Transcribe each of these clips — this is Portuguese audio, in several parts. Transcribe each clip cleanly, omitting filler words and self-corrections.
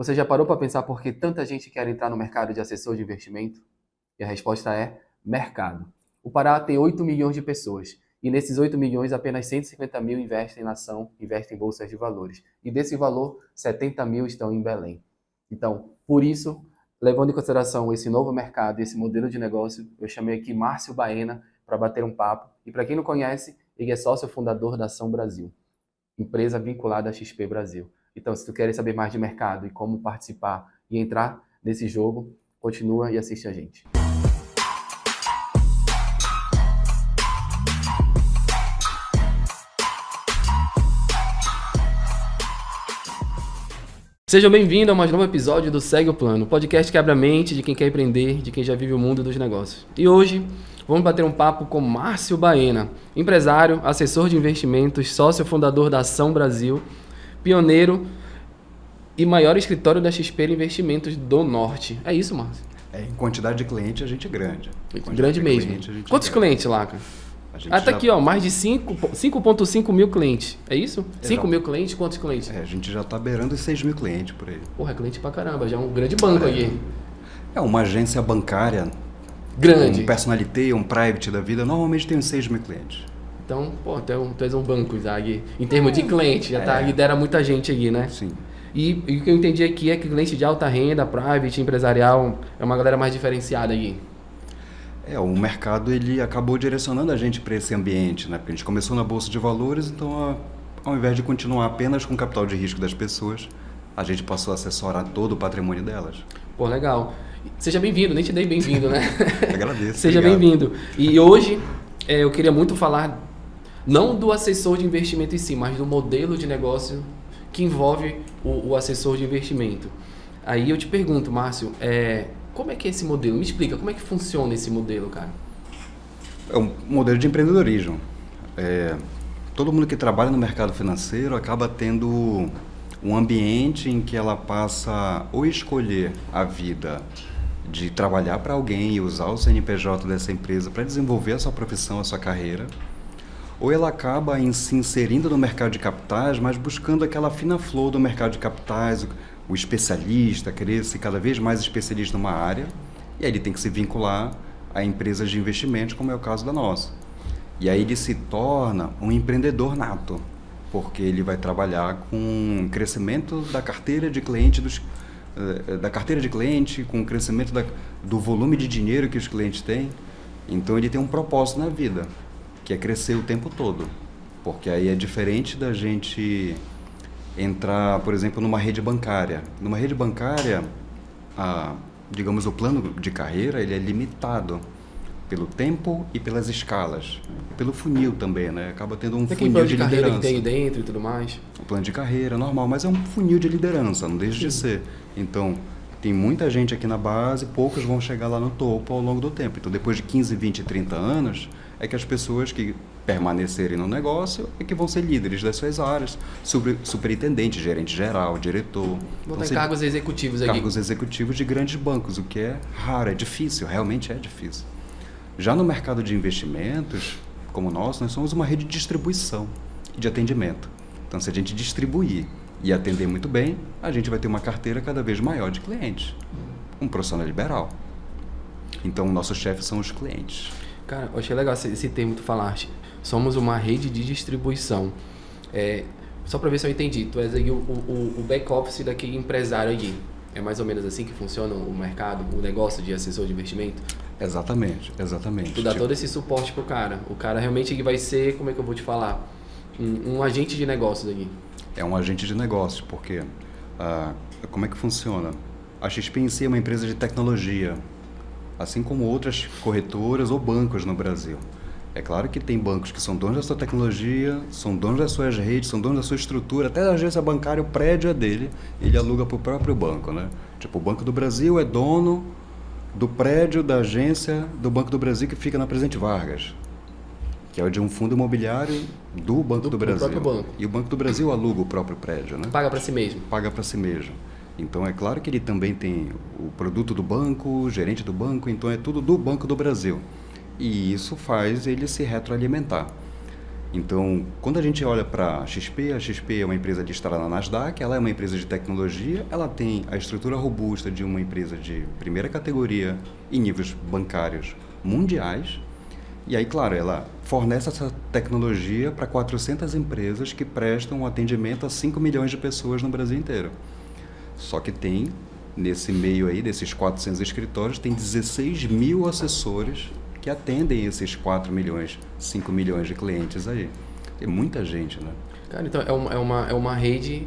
Você já parou para pensar por que tanta gente quer entrar no mercado de assessor de investimento? E a resposta é mercado. O Pará tem 8 milhões de pessoas. E nesses 8 milhões, apenas 150 mil investem na ação, investem em bolsas de valores. E desse valor, 70 mil estão em Belém. Então, por isso, levando em consideração esse novo mercado e esse modelo de negócio, eu chamei aqui Márcio Baena para bater um papo. E para quem não conhece, ele é sócio fundador da Ação Brasil, empresa vinculada à XP Brasil. Então, se tu queres saber mais de mercado e como participar e entrar nesse jogo, continua e assiste a gente. Sejam bem-vindos a mais um novo episódio do Segue o Plano, podcast que abre a mente de quem quer empreender, de quem já vive o mundo dos negócios. E hoje vamos bater um papo com Márcio Baena, empresário, assessor de investimentos, sócio fundador da Ação Brasil, pioneiro e maior escritório da XP Investimentos do Norte. É isso, Márcio? Em quantidade de cliente a gente é grande. Grande mesmo. Quantos clientes lá, cara? Tá aqui, ó, mais de 5,5 mil clientes. É isso? 5 mil clientes? Quantos clientes? A gente já tá beirando os 6 mil clientes por aí. Porra, é cliente pra caramba. Já é um grande banco aqui. É uma agência bancária. Grande. Um personalité, um private da vida, normalmente tem uns 6 mil clientes. Então, pô, tu és um banco, Zag. Em termos de cliente, já lidera muita gente aqui, né? Sim. E o que eu entendi aqui é que cliente de alta renda, private, empresarial, é uma galera mais diferenciada aqui. O mercado ele acabou direcionando a gente para esse ambiente, né? Porque a gente começou na Bolsa de Valores, então ao invés de continuar apenas com o capital de risco das pessoas, a gente passou a assessorar todo o patrimônio delas. Pô, legal. Seja bem-vindo, nem te dei bem-vindo, né? Agradeço. Seja bem-vindo. E hoje eu queria muito falar, não do assessor de investimento em si, mas do modelo de negócio que envolve o assessor de investimento. Aí eu te pergunto, Márcio, como é que é esse modelo? Me explica, como é que funciona esse modelo, cara? É um modelo de empreendedorismo. Todo mundo que trabalha no mercado financeiro acaba tendo um ambiente em que ela passa ou escolher a vida de trabalhar para alguém e usar o CNPJ dessa empresa para desenvolver a sua profissão, a sua carreira, ou ela acaba se inserindo no mercado de capitais, mas buscando aquela fina flor do mercado de capitais, o especialista, querer ser cada vez mais especialista numa área, e aí ele tem que se vincular a empresas de investimentos, como é o caso da nossa. E aí ele se torna um empreendedor nato, porque ele vai trabalhar com o crescimento da carteira de cliente, com o crescimento do volume de dinheiro que os clientes têm. Então ele tem um propósito na vida, que é crescer o tempo todo, porque aí é diferente da gente entrar, por exemplo, numa rede bancária. Numa rede bancária, digamos, o plano de carreira ele é limitado pelo tempo e pelas escalas, e pelo funil também, né? Acaba tendo um funil de carreira liderança. Que tem dentro e tudo mais. O plano de carreira normal, mas é um funil de liderança, não deixa de ser. Então, tem muita gente aqui na base, poucos vão chegar lá no topo ao longo do tempo. Então, depois de 15, 20, 30 anos, é que as pessoas que permanecerem no negócio é que vão ser líderes das suas áreas, superintendente, gerente geral, diretor. Vão ter cargos executivos aqui. Cargos executivos de grandes bancos, o que é raro, é difícil, realmente é difícil. Já no mercado de investimentos, como nós somos uma rede de distribuição e de atendimento. Então, se a gente distribuir e atender muito bem, a gente vai ter uma carteira cada vez maior de clientes. Um profissional liberal. Então, nossos chefes são os clientes. Cara, eu achei legal esse termo que tu falaste. Somos uma rede de distribuição. Só para ver se eu entendi. Tu és aí o back-office daquele empresário aí. É mais ou menos assim que funciona o mercado, o negócio de assessor de investimento? Exatamente. Tu dá todo esse suporte pro cara. O cara realmente vai ser, como é que eu vou te falar? Um agente de negócios aqui. É um agente de negócios, porque como é que funciona? A XP em si é uma empresa de tecnologia, assim como outras corretoras ou bancos no Brasil. É claro que tem bancos que são donos da sua tecnologia, são donos das suas redes, são donos da sua estrutura, até a agência bancária, o prédio é dele, ele aluga para o próprio banco, né? Tipo, o Banco do Brasil é dono do prédio da agência do Banco do Brasil que fica na Presidente Vargas, que é o de um fundo imobiliário do Banco do Brasil. Do próprio banco. E o Banco do Brasil aluga o próprio prédio, né? Paga para si mesmo. Paga para si mesmo. Então, é claro que ele também tem o produto do banco, o gerente do banco, então é tudo do Banco do Brasil. E isso faz ele se retroalimentar. Então, quando a gente olha para a XP é uma empresa listada na Nasdaq, ela é uma empresa de tecnologia, ela tem a estrutura robusta de uma empresa de primeira categoria em níveis bancários mundiais. E aí, claro, ela fornece essa tecnologia para 400 empresas que prestam um atendimento a 5 milhões de pessoas no Brasil inteiro. Só que tem, nesse meio aí, desses 400 escritórios, tem 16 mil assessores que atendem esses 4 milhões, 5 milhões de clientes aí. Tem muita gente, né? Cara, então é uma rede,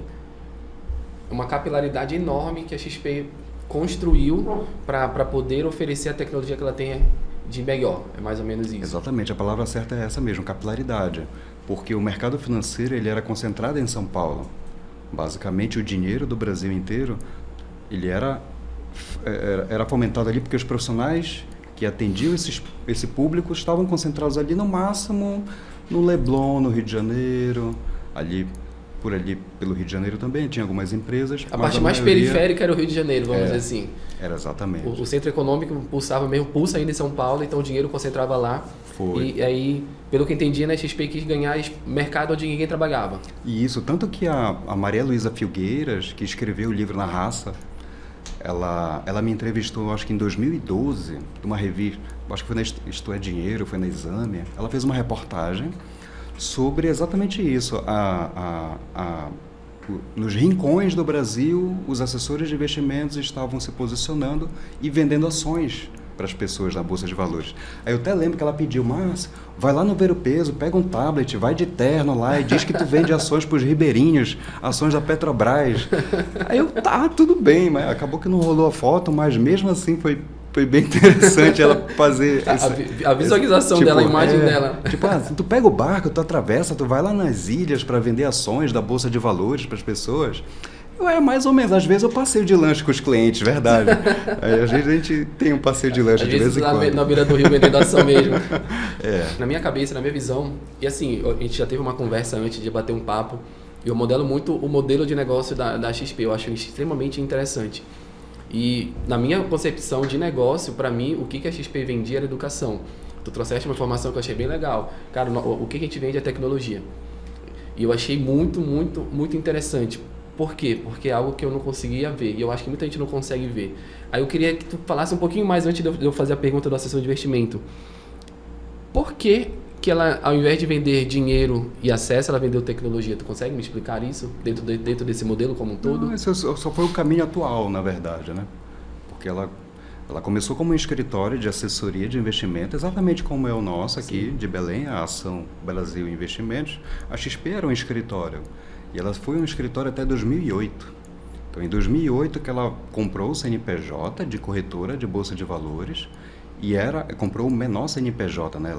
uma capilaridade enorme que a XP construiu para poder oferecer a tecnologia que ela tem de melhor. É mais ou menos isso. Exatamente, a palavra certa é essa mesmo, capilaridade. Porque o mercado financeiro ele era concentrado em São Paulo. Basicamente, o dinheiro do Brasil inteiro ele era fomentado ali porque os profissionais que atendiam esse público estavam concentrados ali no máximo no Leblon, no Rio de Janeiro, por ali pelo Rio de Janeiro também, tinha algumas empresas. A parte mais periférica era o Rio de Janeiro, vamos dizer assim. Era exatamente. O centro econômico pulsa ainda em São Paulo, então o dinheiro concentrava lá. Foi. E aí, pelo que eu entendi, a XP quis ganhar mercado onde ninguém trabalhava. E isso, tanto que a Maria Luísa Filgueiras, que escreveu o livro Na Raça, ela me entrevistou, acho que em 2012, numa revista, acho que foi na Isto é Dinheiro, foi na Exame. Ela fez uma reportagem sobre exatamente isso. Nos rincões do Brasil, os assessores de investimentos estavam se posicionando e vendendo ações para as pessoas na Bolsa de Valores. Aí eu até lembro que ela pediu, Márcio, vai lá no Ver o Peso, pega um tablet, vai de terno lá e diz que tu vende ações para os ribeirinhos, ações da Petrobras. Aí eu, tá, tudo bem, mas acabou que não rolou a foto, mas mesmo assim foi bem interessante ela fazer a visualização dela, a imagem dela. Tipo, tu pega o barco, tu atravessa, tu vai lá nas ilhas para vender ações da Bolsa de Valores para as pessoas. Mais ou menos. Às vezes eu passeio de lanche com os clientes, verdade. Aí, às vezes a gente tem um passeio de lanche de vez em quando. Na beira do rio vendendo ação mesmo. Na minha cabeça, na minha visão, e assim, a gente já teve uma conversa antes de bater um papo, e eu modelo muito o modelo de negócio da XP, eu acho extremamente interessante. E na minha concepção de negócio, para mim, o que a XP vendia era educação. Tu trouxeste uma informação que eu achei bem legal. Cara, o que a gente vende é tecnologia. E eu achei muito, muito, muito interessante. Por quê? Porque é algo que eu não conseguia ver. E eu acho que muita gente não consegue ver. Aí eu queria que tu falasse um pouquinho mais antes de eu fazer a pergunta do assessor de investimento. Por que ela, ao invés de vender dinheiro e acesso, ela vendeu tecnologia? Tu consegue me explicar isso dentro desse modelo como um todo? Não, isso só foi o caminho atual, na verdade, né? Porque ela começou como um escritório de assessoria de investimento, exatamente como é o nosso aqui, de Belém, a Ação Brasil Investimentos. A XP era um escritório. E ela foi um escritório até 2008. Então, em 2008 que ela comprou o CNPJ de corretora de Bolsa de Valores e comprou o menor CNPJ, né?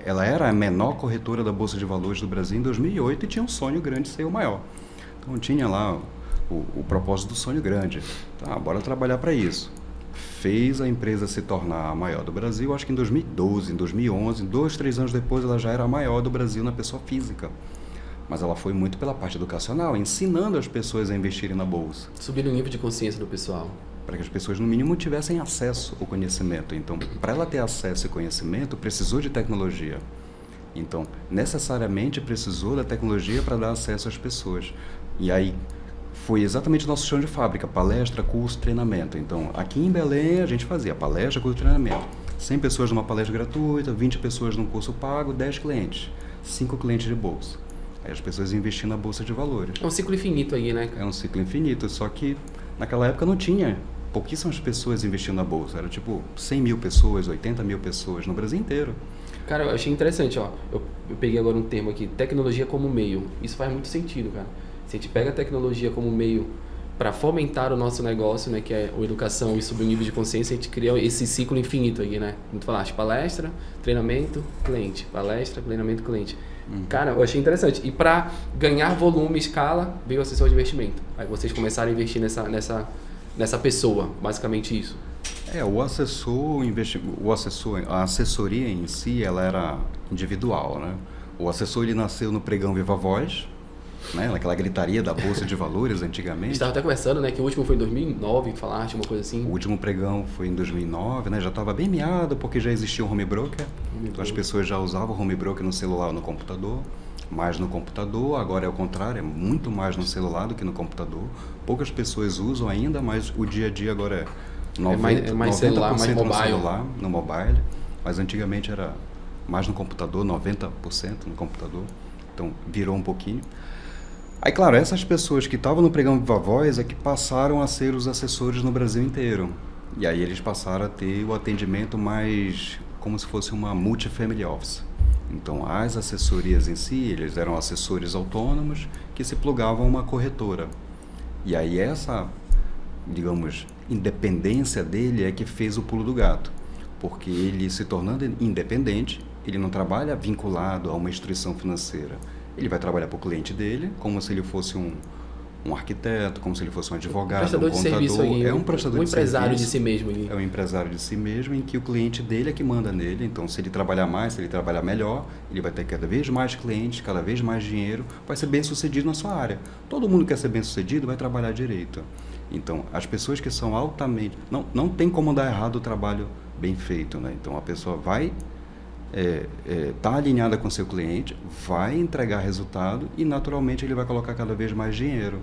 Ela era a menor corretora da Bolsa de Valores do Brasil em 2008 e tinha um sonho grande de ser o maior. Então, tinha lá o propósito do sonho grande. Tá, bora trabalhar para isso. Fez a empresa se tornar a maior do Brasil, acho que em 2012, em 2011, 2, 3 anos depois ela já era a maior do Brasil na pessoa física. Mas ela foi muito pela parte educacional, ensinando as pessoas a investirem na bolsa. Subir o nível de consciência do pessoal. Para que as pessoas, no mínimo, tivessem acesso ao conhecimento. Então, para ela ter acesso ao conhecimento, precisou de tecnologia. Então, necessariamente precisou da tecnologia para dar acesso às pessoas. E aí, foi exatamente o nosso chão de fábrica, palestra, curso, treinamento. Então, aqui em Belém, a gente fazia palestra, curso, treinamento. 100 pessoas numa palestra gratuita, 20 pessoas num curso pago, 10 clientes, 5 clientes de bolsa. Aí as pessoas investiam na Bolsa de Valores. É um ciclo infinito aí, né? É um ciclo infinito, só que naquela época não tinha pouquíssimas pessoas investindo na Bolsa. Era tipo 100 mil pessoas, 80 mil pessoas no Brasil inteiro. Cara, eu achei interessante, ó. Eu peguei agora um termo aqui, tecnologia como meio. Isso faz muito sentido, cara. Se a gente pega a tecnologia como meio para fomentar o nosso negócio, né, que é a educação e subir o nível de consciência, a gente cria esse ciclo infinito aí, né? Como tu falaste, palestra, treinamento, cliente. Palestra, treinamento, cliente. Cara, eu achei interessante. E para ganhar volume e escala, veio o assessor de investimento. Aí vocês começaram a investir nessa pessoa, basicamente isso. A assessoria em si, ela era individual, né? O assessor, ele nasceu no pregão Viva Voz, né? Naquela gritaria da Bolsa de Valores A antigamente. gente estava até conversando, né, que o último foi em 2009, que falaste, uma coisa assim. O último pregão foi em 2009, né? Já estava bem miado, porque já existia o home broker. Então as pessoas já usavam o home broker no celular ou no computador. Mais no computador, agora é o contrário, é muito mais no celular do que no computador. Poucas pessoas usam ainda, mas o dia a dia agora é 90%, mais celular, mais no mobile. celular, no mobile. Mas antigamente era mais no computador, 90% no computador. Então virou um pouquinho. Aí, claro, essas pessoas que estavam no pregão Viva Voz é que passaram a ser os assessores no Brasil inteiro. E aí eles passaram a ter o atendimento mais como se fosse uma multifamily office. Então, as assessorias em si, eles eram assessores autônomos que se plugavam a uma corretora. E aí essa, digamos, independência dele é que fez o pulo do gato. Porque ele se tornando independente, ele não trabalha vinculado a uma instituição financeira. Ele vai trabalhar para o cliente dele, como se ele fosse um arquiteto, como se ele fosse um advogado, Prestador um de contador. serviço aí, É um prestador de serviço. Um empresário de si mesmo. É um empresário de si mesmo, em que o cliente dele é que manda nele. Então, se ele trabalhar mais, se ele trabalhar melhor, ele vai ter cada vez mais clientes, cada vez mais dinheiro, vai ser bem sucedido na sua área. Todo mundo que quer ser bem sucedido vai trabalhar direito. Então, as pessoas que são altamente... Não tem como dar errado o trabalho bem feito, né? Então, a pessoa vai tá alinhada com o seu cliente, vai entregar resultado e naturalmente ele vai colocar cada vez mais dinheiro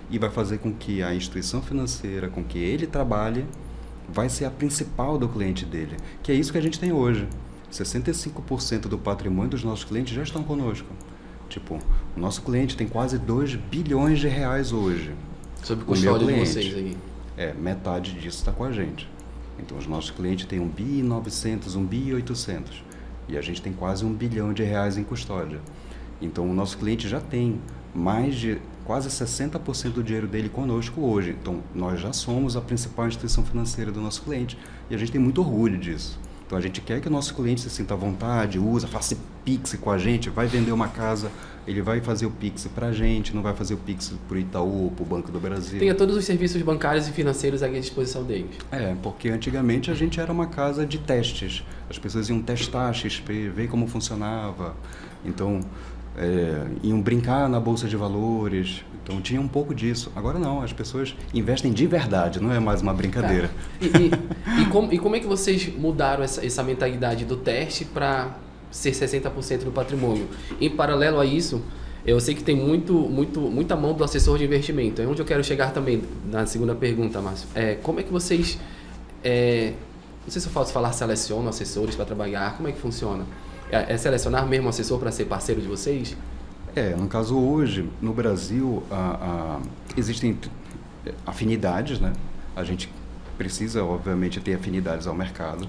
e vai fazer com que a instituição financeira com que ele trabalhe vai ser a principal do cliente dele, que é isso que a gente tem hoje. 65% do patrimônio dos nossos clientes já estão conosco. Tipo, o nosso cliente tem quase 2 bilhões de reais hoje. Sob custódia de vocês aí. Metade disso está com a gente. Então, os nossos clientes têm 1.900, 1.800. E a gente tem quase 1 bilhão de reais em custódia. Então, o nosso cliente já tem mais de quase 60% do dinheiro dele conosco hoje. Então, nós já somos a principal instituição financeira do nosso cliente. E a gente tem muito orgulho disso. Então, a gente quer que o nosso cliente se sinta à vontade, faça Pix com a gente, vai vender uma casa, ele vai fazer o Pix para a gente, não vai fazer o Pix para o Itaú ou para o Banco do Brasil. Tenha todos os serviços bancários e financeiros à disposição deles. Porque antigamente a gente era uma casa de testes. As pessoas iam testar a XP, ver como funcionava. Então, iam brincar na Bolsa de Valores. Então, tinha um pouco disso. Agora não, as pessoas investem de verdade, não é mais uma brincadeira. E como é que vocês mudaram essa mentalidade do teste para ser 60% do patrimônio? Em paralelo a isso, eu sei que tem muita mão do assessor de investimento. É onde eu quero chegar também na segunda pergunta, Márcio. Como é que vocês, não sei se eu posso falar, selecionam assessores para trabalhar? Como é que funciona? É selecionar mesmo um assessor para ser parceiro de vocês? No caso hoje, no Brasil, existem afinidades, né? A gente precisa, obviamente, ter afinidades ao mercado.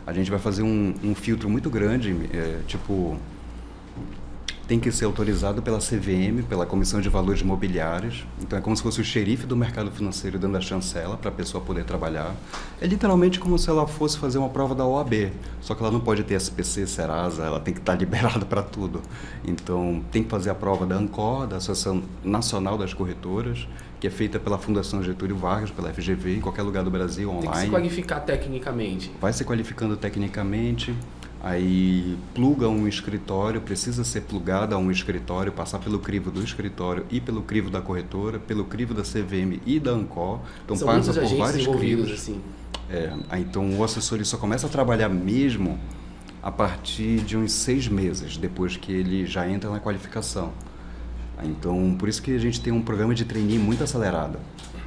A gente vai fazer um filtro muito grande, tem que ser autorizado pela CVM, pela Comissão de Valores Mobiliários. Então, é como se fosse o xerife do mercado financeiro dando a chancela para a pessoa poder trabalhar. É literalmente como se ela fosse fazer uma prova da OAB, só que ela não pode ter SPC, Serasa, ela tem que estar liberada para tudo. Então, tem que fazer a prova da ANCOR, da Associação Nacional das Corretoras, que é feita pela Fundação Getúlio Vargas, pela FGV, em qualquer lugar do Brasil, online. Tem que se qualificar tecnicamente. Vai se qualificando tecnicamente. Aí pluga um escritório, precisa ser plugada a um escritório, passar pelo crivo do escritório e pelo crivo da corretora, pelo crivo da CVM e da ANCOR. Então São passa muitos por vários envolvidos, crivos. assim. Então o assessor ele só começa a trabalhar mesmo a partir de uns 6 meses, depois que ele já entra na qualificação. Então por isso que a gente tem um programa de trainee muito acelerado.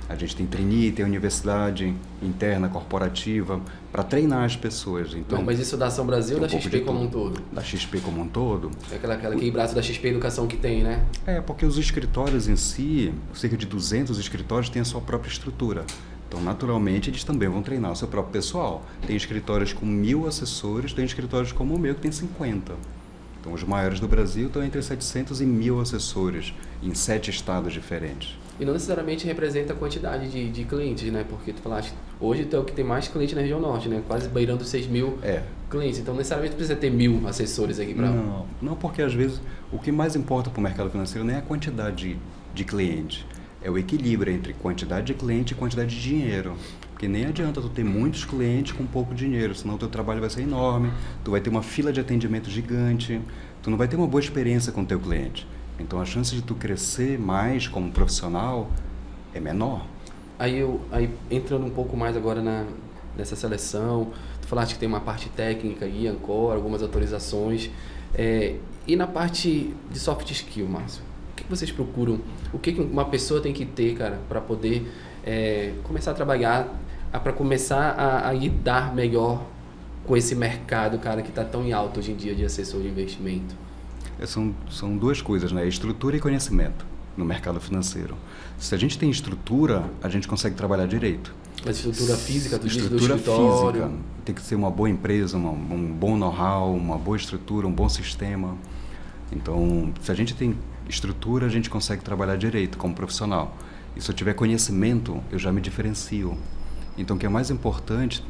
A gente tem trainee, tem universidade interna, corporativa, para treinar as pessoas. Então, mas isso da Ação Brasil ou da XP como um todo? Da XP como um todo. É aquele braço da XP Educação que tem, né? Porque os escritórios em si, cerca de 200 escritórios, têm a sua própria estrutura. Então, naturalmente, eles também vão treinar o seu próprio pessoal. Tem escritórios com 1.000 assessores, tem escritórios como o meu que tem 50. Então, os maiores do Brasil estão entre 700 e 1.000 assessores, em 7 estados diferentes. E não necessariamente representa a quantidade de clientes, né? Porque tu falaste, hoje é o que tem mais clientes na região norte, né? Quase beirando 6.000 clientes. Então, necessariamente precisa ter 1.000 assessores aqui para... Não, porque às vezes o que mais importa para o mercado financeiro não é a quantidade de clientes, é o equilíbrio entre quantidade de cliente e quantidade de dinheiro. Porque nem adianta tu ter muitos clientes com pouco dinheiro, senão o teu trabalho vai ser enorme, tu vai ter uma fila de atendimento gigante, tu não vai ter uma boa experiência com o teu cliente. Então a chance de tu crescer mais como profissional é menor. Aí entrando um pouco mais agora nessa seleção, tu falaste que tem uma parte técnica aí, Ancora, algumas autorizações. E na parte de soft skill, Márcio, o que vocês procuram? O que uma pessoa tem que ter, cara, para poder começar a trabalhar, para começar a lidar melhor com esse mercado, cara, que está tão em alta hoje em dia de assessor de investimento? São duas coisas, né? Estrutura e conhecimento no mercado financeiro. Se a gente tem estrutura, a gente consegue trabalhar direito. Mas estrutura física, tu diz do Estrutura escritório? física. Tem que ser uma boa empresa, um bom know-how, uma boa estrutura, um bom sistema. Então, se a gente tem estrutura, a gente consegue trabalhar direito como profissional. E se eu tiver conhecimento, eu já me diferencio. Então, o que é mais importante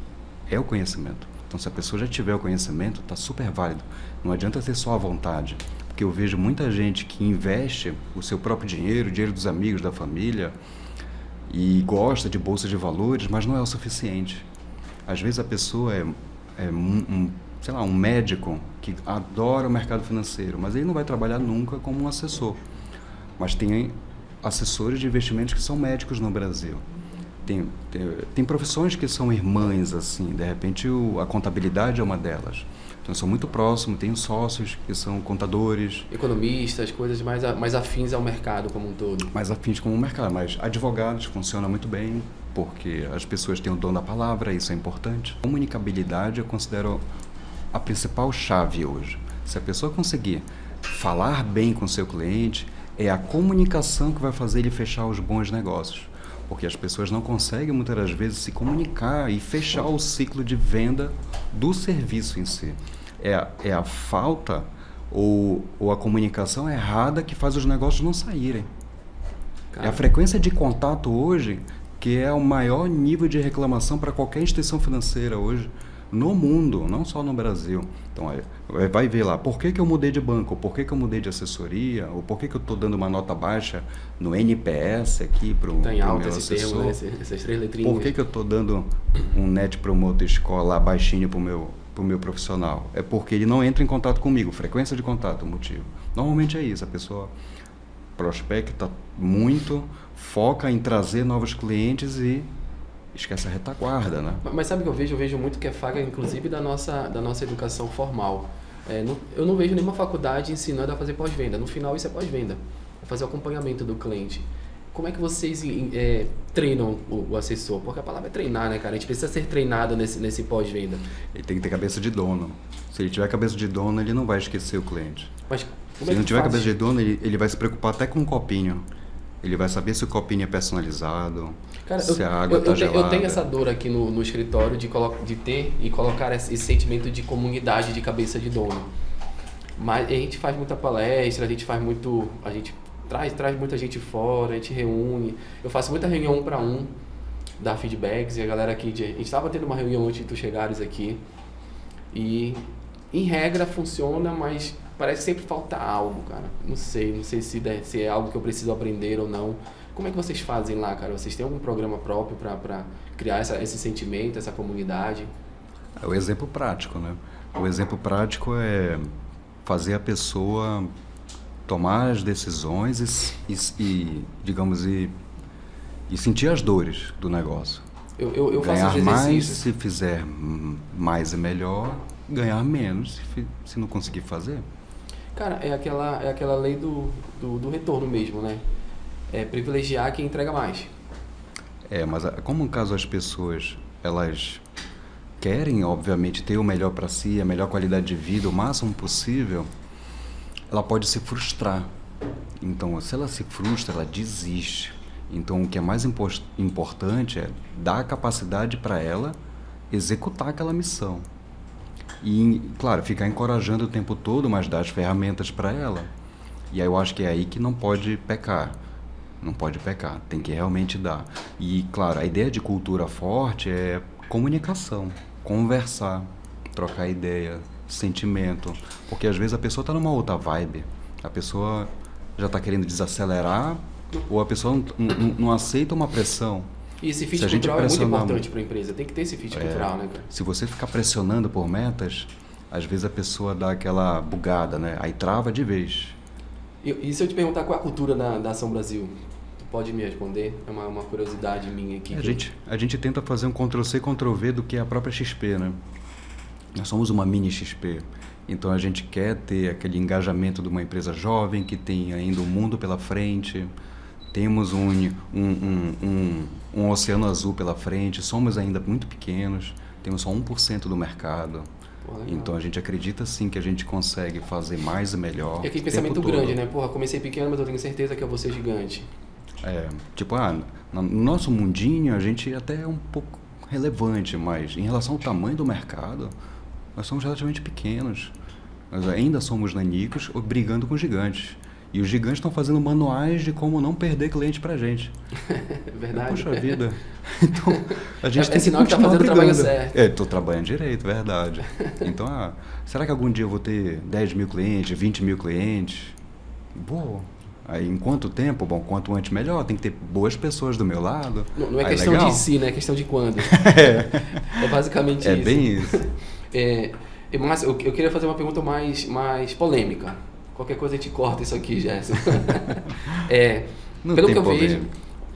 é o conhecimento. Então, se a pessoa já tiver o conhecimento, está super válido. Não adianta ter só a vontade. Porque eu vejo muita gente que investe o seu próprio dinheiro, o dinheiro dos amigos, da família, e gosta de bolsa de valores, mas não é o suficiente. Às vezes a pessoa é um médico que adora o mercado financeiro, mas ele não vai trabalhar nunca como um assessor. Mas tem assessores de investimentos que são médicos no Brasil. Tem profissões que são irmãs, assim, de repente a contabilidade é uma delas. Então, eu sou muito próximo, tenho sócios que são contadores. Economistas, coisas mais afins ao mercado como um todo. Mais afins como o mercado, mas advogados funciona muito bem, porque as pessoas têm o dom da palavra, isso é importante. Comunicabilidade eu considero a principal chave hoje. Se a pessoa conseguir falar bem com o seu cliente, é a comunicação que vai fazer ele fechar os bons negócios. Porque as pessoas não conseguem, muitas das vezes, se comunicar e fechar o ciclo de venda do serviço em si. É a falta ou a comunicação errada que faz os negócios não saírem. É a frequência de contato hoje que é o maior nível de reclamação para qualquer instituição financeira hoje no mundo, não só no Brasil. Então, vai ver lá, por que eu mudei de banco, por que eu mudei de assessoria, ou por que eu estou dando uma nota baixa no NPS aqui para o meu assessor. Termo, né? Essas 3 letrinhas. Por que eu estou dando um Net Promoter Score lá baixinho para o meu profissional? É porque ele não entra em contato comigo, frequência de contato, o motivo. Normalmente é isso, a pessoa prospecta muito, foca em trazer novos clientes e esquece a retaguarda, né? Mas sabe o que eu vejo? Eu vejo muito que é falha, inclusive, da nossa educação formal. Eu não vejo nenhuma faculdade ensinando a fazer pós-venda. No final, isso é pós-venda. É fazer o acompanhamento do cliente. Como é que vocês treinam o assessor? Porque a palavra é treinar, né, cara? A gente precisa ser treinado nesse pós-venda. Ele tem que ter cabeça de dono. Se ele tiver cabeça de dono, ele não vai esquecer o cliente. Mas se ele não tiver cabeça de dono, ele vai se preocupar até com um copinho. Ele vai saber se o copinho é personalizado, cara, se a água está gelada. Eu tenho essa dor aqui no escritório de ter e colocar esse sentimento de comunidade, de cabeça de dono. Mas a gente faz muita palestra, a gente traz muita gente fora, a gente reúne. Eu faço muita reunião 1 para 1, dar feedbacks, e a galera aqui... A gente estava tendo uma reunião antes de tu chegares aqui, e em regra funciona, mas parece que sempre falta algo, cara. Não sei se é algo que eu preciso aprender ou não. Como é que vocês fazem lá, cara? Vocês têm algum programa próprio para criar esse sentimento, essa comunidade? É o exemplo prático, né? O exemplo prático é fazer a pessoa tomar as decisões e sentir as dores do negócio. Eu faço ganhar os mais exercícios. se fizer mais e melhor, ganhar menos se não conseguir fazer. Cara, é aquela lei do retorno mesmo, né? É privilegiar quem entrega mais. Mas como no caso as pessoas, elas querem, obviamente, ter o melhor para si, a melhor qualidade de vida, o máximo possível, ela pode se frustrar. Então, se ela se frustra, ela desiste. Então, o que é mais importante é dar a capacidade para ela executar aquela missão. E, claro, ficar encorajando o tempo todo, mas dar as ferramentas para ela. E aí eu acho que é aí que não pode pecar. Não pode pecar, tem que realmente dar. E, claro, a ideia de cultura forte é comunicação, conversar, trocar ideia, sentimento. Porque às vezes a pessoa está numa outra vibe. A pessoa já está querendo desacelerar ou a pessoa não aceita uma pressão. E esse fit cultural é muito importante para a empresa. Tem que ter esse fit cultural, né, cara? Se você ficar pressionando por metas, às vezes a pessoa dá aquela bugada, né? Aí trava de vez. E se eu te perguntar qual é a cultura da Ação Brasil? Tu pode me responder? É uma curiosidade minha aqui. A gente tenta fazer um Ctrl-C, Ctrl-V do que a própria XP, né? Nós somos uma mini XP. Então a gente quer ter aquele engajamento de uma empresa jovem que tem ainda o mundo pela frente. Temos um oceano azul pela frente, somos ainda muito pequenos, temos só 1% do mercado. Porra, Então a gente acredita sim que a gente consegue fazer mais e melhor. É aquele pensamento grande, né? Porra, comecei pequeno, mas eu tenho certeza que eu vou ser gigante. Tipo, no nosso mundinho a gente até é um pouco relevante, mas em relação ao tamanho do mercado, nós somos relativamente pequenos. Nós ainda somos nanicos brigando com gigantes. E os gigantes estão fazendo manuais de como não perder cliente pra gente. Verdade. Poxa vida. Então, a gente tem sinal que tá fazendo o trabalho certo. Estou trabalhando direito, verdade. Então, será que algum dia eu vou ter 10 mil clientes, 20 mil clientes? Boa. Aí, em quanto tempo? Bom, quanto antes melhor. Tem que ter boas pessoas do meu lado. Não é questão legal. de si, né? É questão de quando. É basicamente isso. É bem isso. Mas eu queria fazer uma pergunta mais polêmica. Qualquer coisa a gente corta isso aqui, Gerson. Pelo que eu vejo,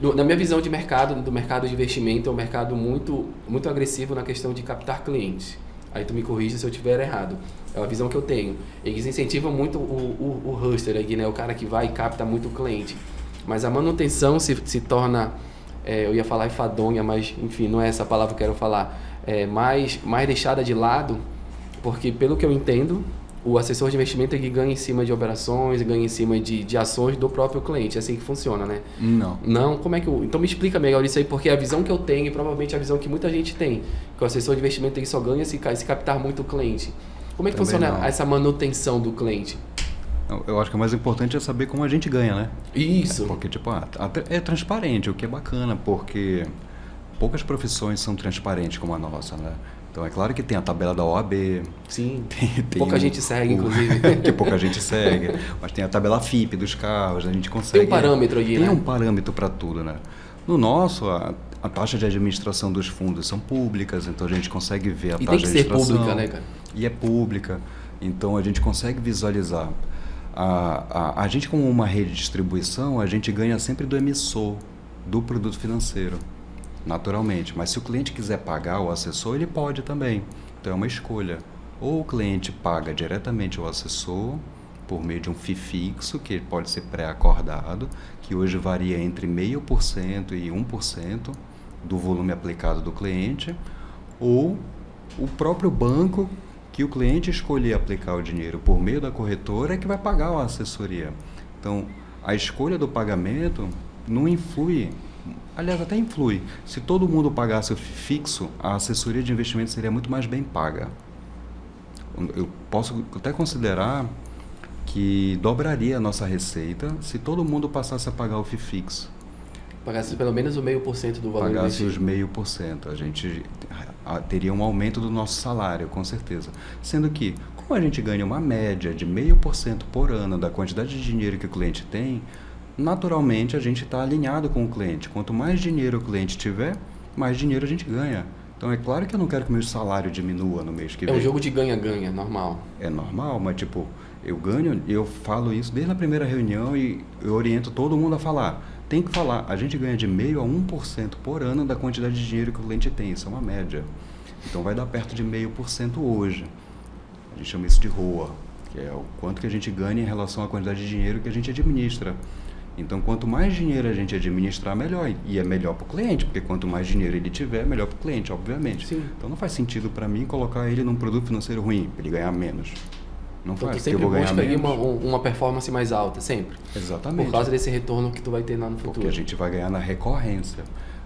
na minha visão de mercado, do mercado de investimento, é um mercado muito, muito agressivo na questão de captar clientes. Aí tu me corrige se eu estiver errado. É uma visão que eu tenho. Eles incentivam muito o hustler aqui, né? O cara que vai e capta muito cliente. Mas a manutenção se torna, eu ia falar enfadonha, mas enfim, não é essa palavra que eu quero falar. Mais deixada de lado, porque pelo que eu entendo, o assessor de investimento ele ganha em cima de operações, ganha em cima de ações do próprio cliente. É assim que funciona, né? Não. Não? Como é que então me explica melhor isso aí, porque a visão que eu tenho e provavelmente a visão que muita gente tem, que o assessor de investimento ele só ganha se captar muito o cliente. Como é que funciona essa manutenção do cliente? Eu acho que o mais importante é saber como a gente ganha, né? Isso. Porque, tipo, é transparente, o que é bacana, porque poucas profissões são transparentes como a nossa, né? Então, é claro que tem a tabela da OAB. Sim, pouca gente segue, inclusive. Que pouca gente segue. Mas tem a tabela FIP dos carros, a gente consegue... Tem um parâmetro aqui, né? Tem um parâmetro para tudo, né? No nosso, a taxa de administração dos fundos são públicas, então a gente consegue ver a taxa de administração. E tem que ser pública, né, cara? E é pública, então a gente consegue visualizar. A gente, como uma rede de distribuição, a gente ganha sempre do emissor do produto financeiro. Naturalmente, mas se o cliente quiser pagar o assessor, ele pode também. Então é uma escolha. Ou o cliente paga diretamente ao assessor por meio de um FII fixo, que pode ser pré-acordado, que hoje varia entre 0,5% e 1% do volume aplicado do cliente, ou o próprio banco que o cliente escolher aplicar o dinheiro por meio da corretora é que vai pagar a assessoria. Então, a escolha do pagamento não influi. Aliás, até influi. Se todo mundo pagasse o fixo, a assessoria de investimento seria muito mais bem paga. Eu posso até considerar que dobraria a nossa receita se todo mundo passasse a pagar o FII fixo. Pagasse pelo menos o 0,5% do valor Pagasse investido. os 0,5%. A gente teria um aumento do nosso salário, com certeza. Sendo que, como a gente ganha uma média de 0,5% por ano da quantidade de dinheiro que o cliente tem, naturalmente a gente está alinhado com o cliente. Quanto mais dinheiro o cliente tiver, mais dinheiro a gente ganha. Então é claro que eu não quero que o meu salário diminua no mês que vem. É um jogo de ganha-ganha, normal. É normal, mas tipo, eu falo isso desde a primeira reunião e eu oriento todo mundo a falar. Tem que falar, a gente ganha de 0,5% a 1% por ano da quantidade de dinheiro que o cliente tem, isso é uma média. Então vai dar perto de 0,5% hoje. A gente chama isso de ROA, que é o quanto que a gente ganha em relação à quantidade de dinheiro que a gente administra. Então, quanto mais dinheiro a gente administrar, melhor. E é melhor para o cliente, porque quanto mais dinheiro ele tiver, melhor para o cliente, obviamente. Sim. Então, não faz sentido para mim colocar ele num produto financeiro ruim, para ele ganhar menos. Não Então, faz, tu sempre porque eu vou ganhar busca aí menos. uma performance mais alta, sempre. Exatamente. Por causa desse retorno que tu vai ter lá no futuro. Porque a gente vai ganhar na recorrência.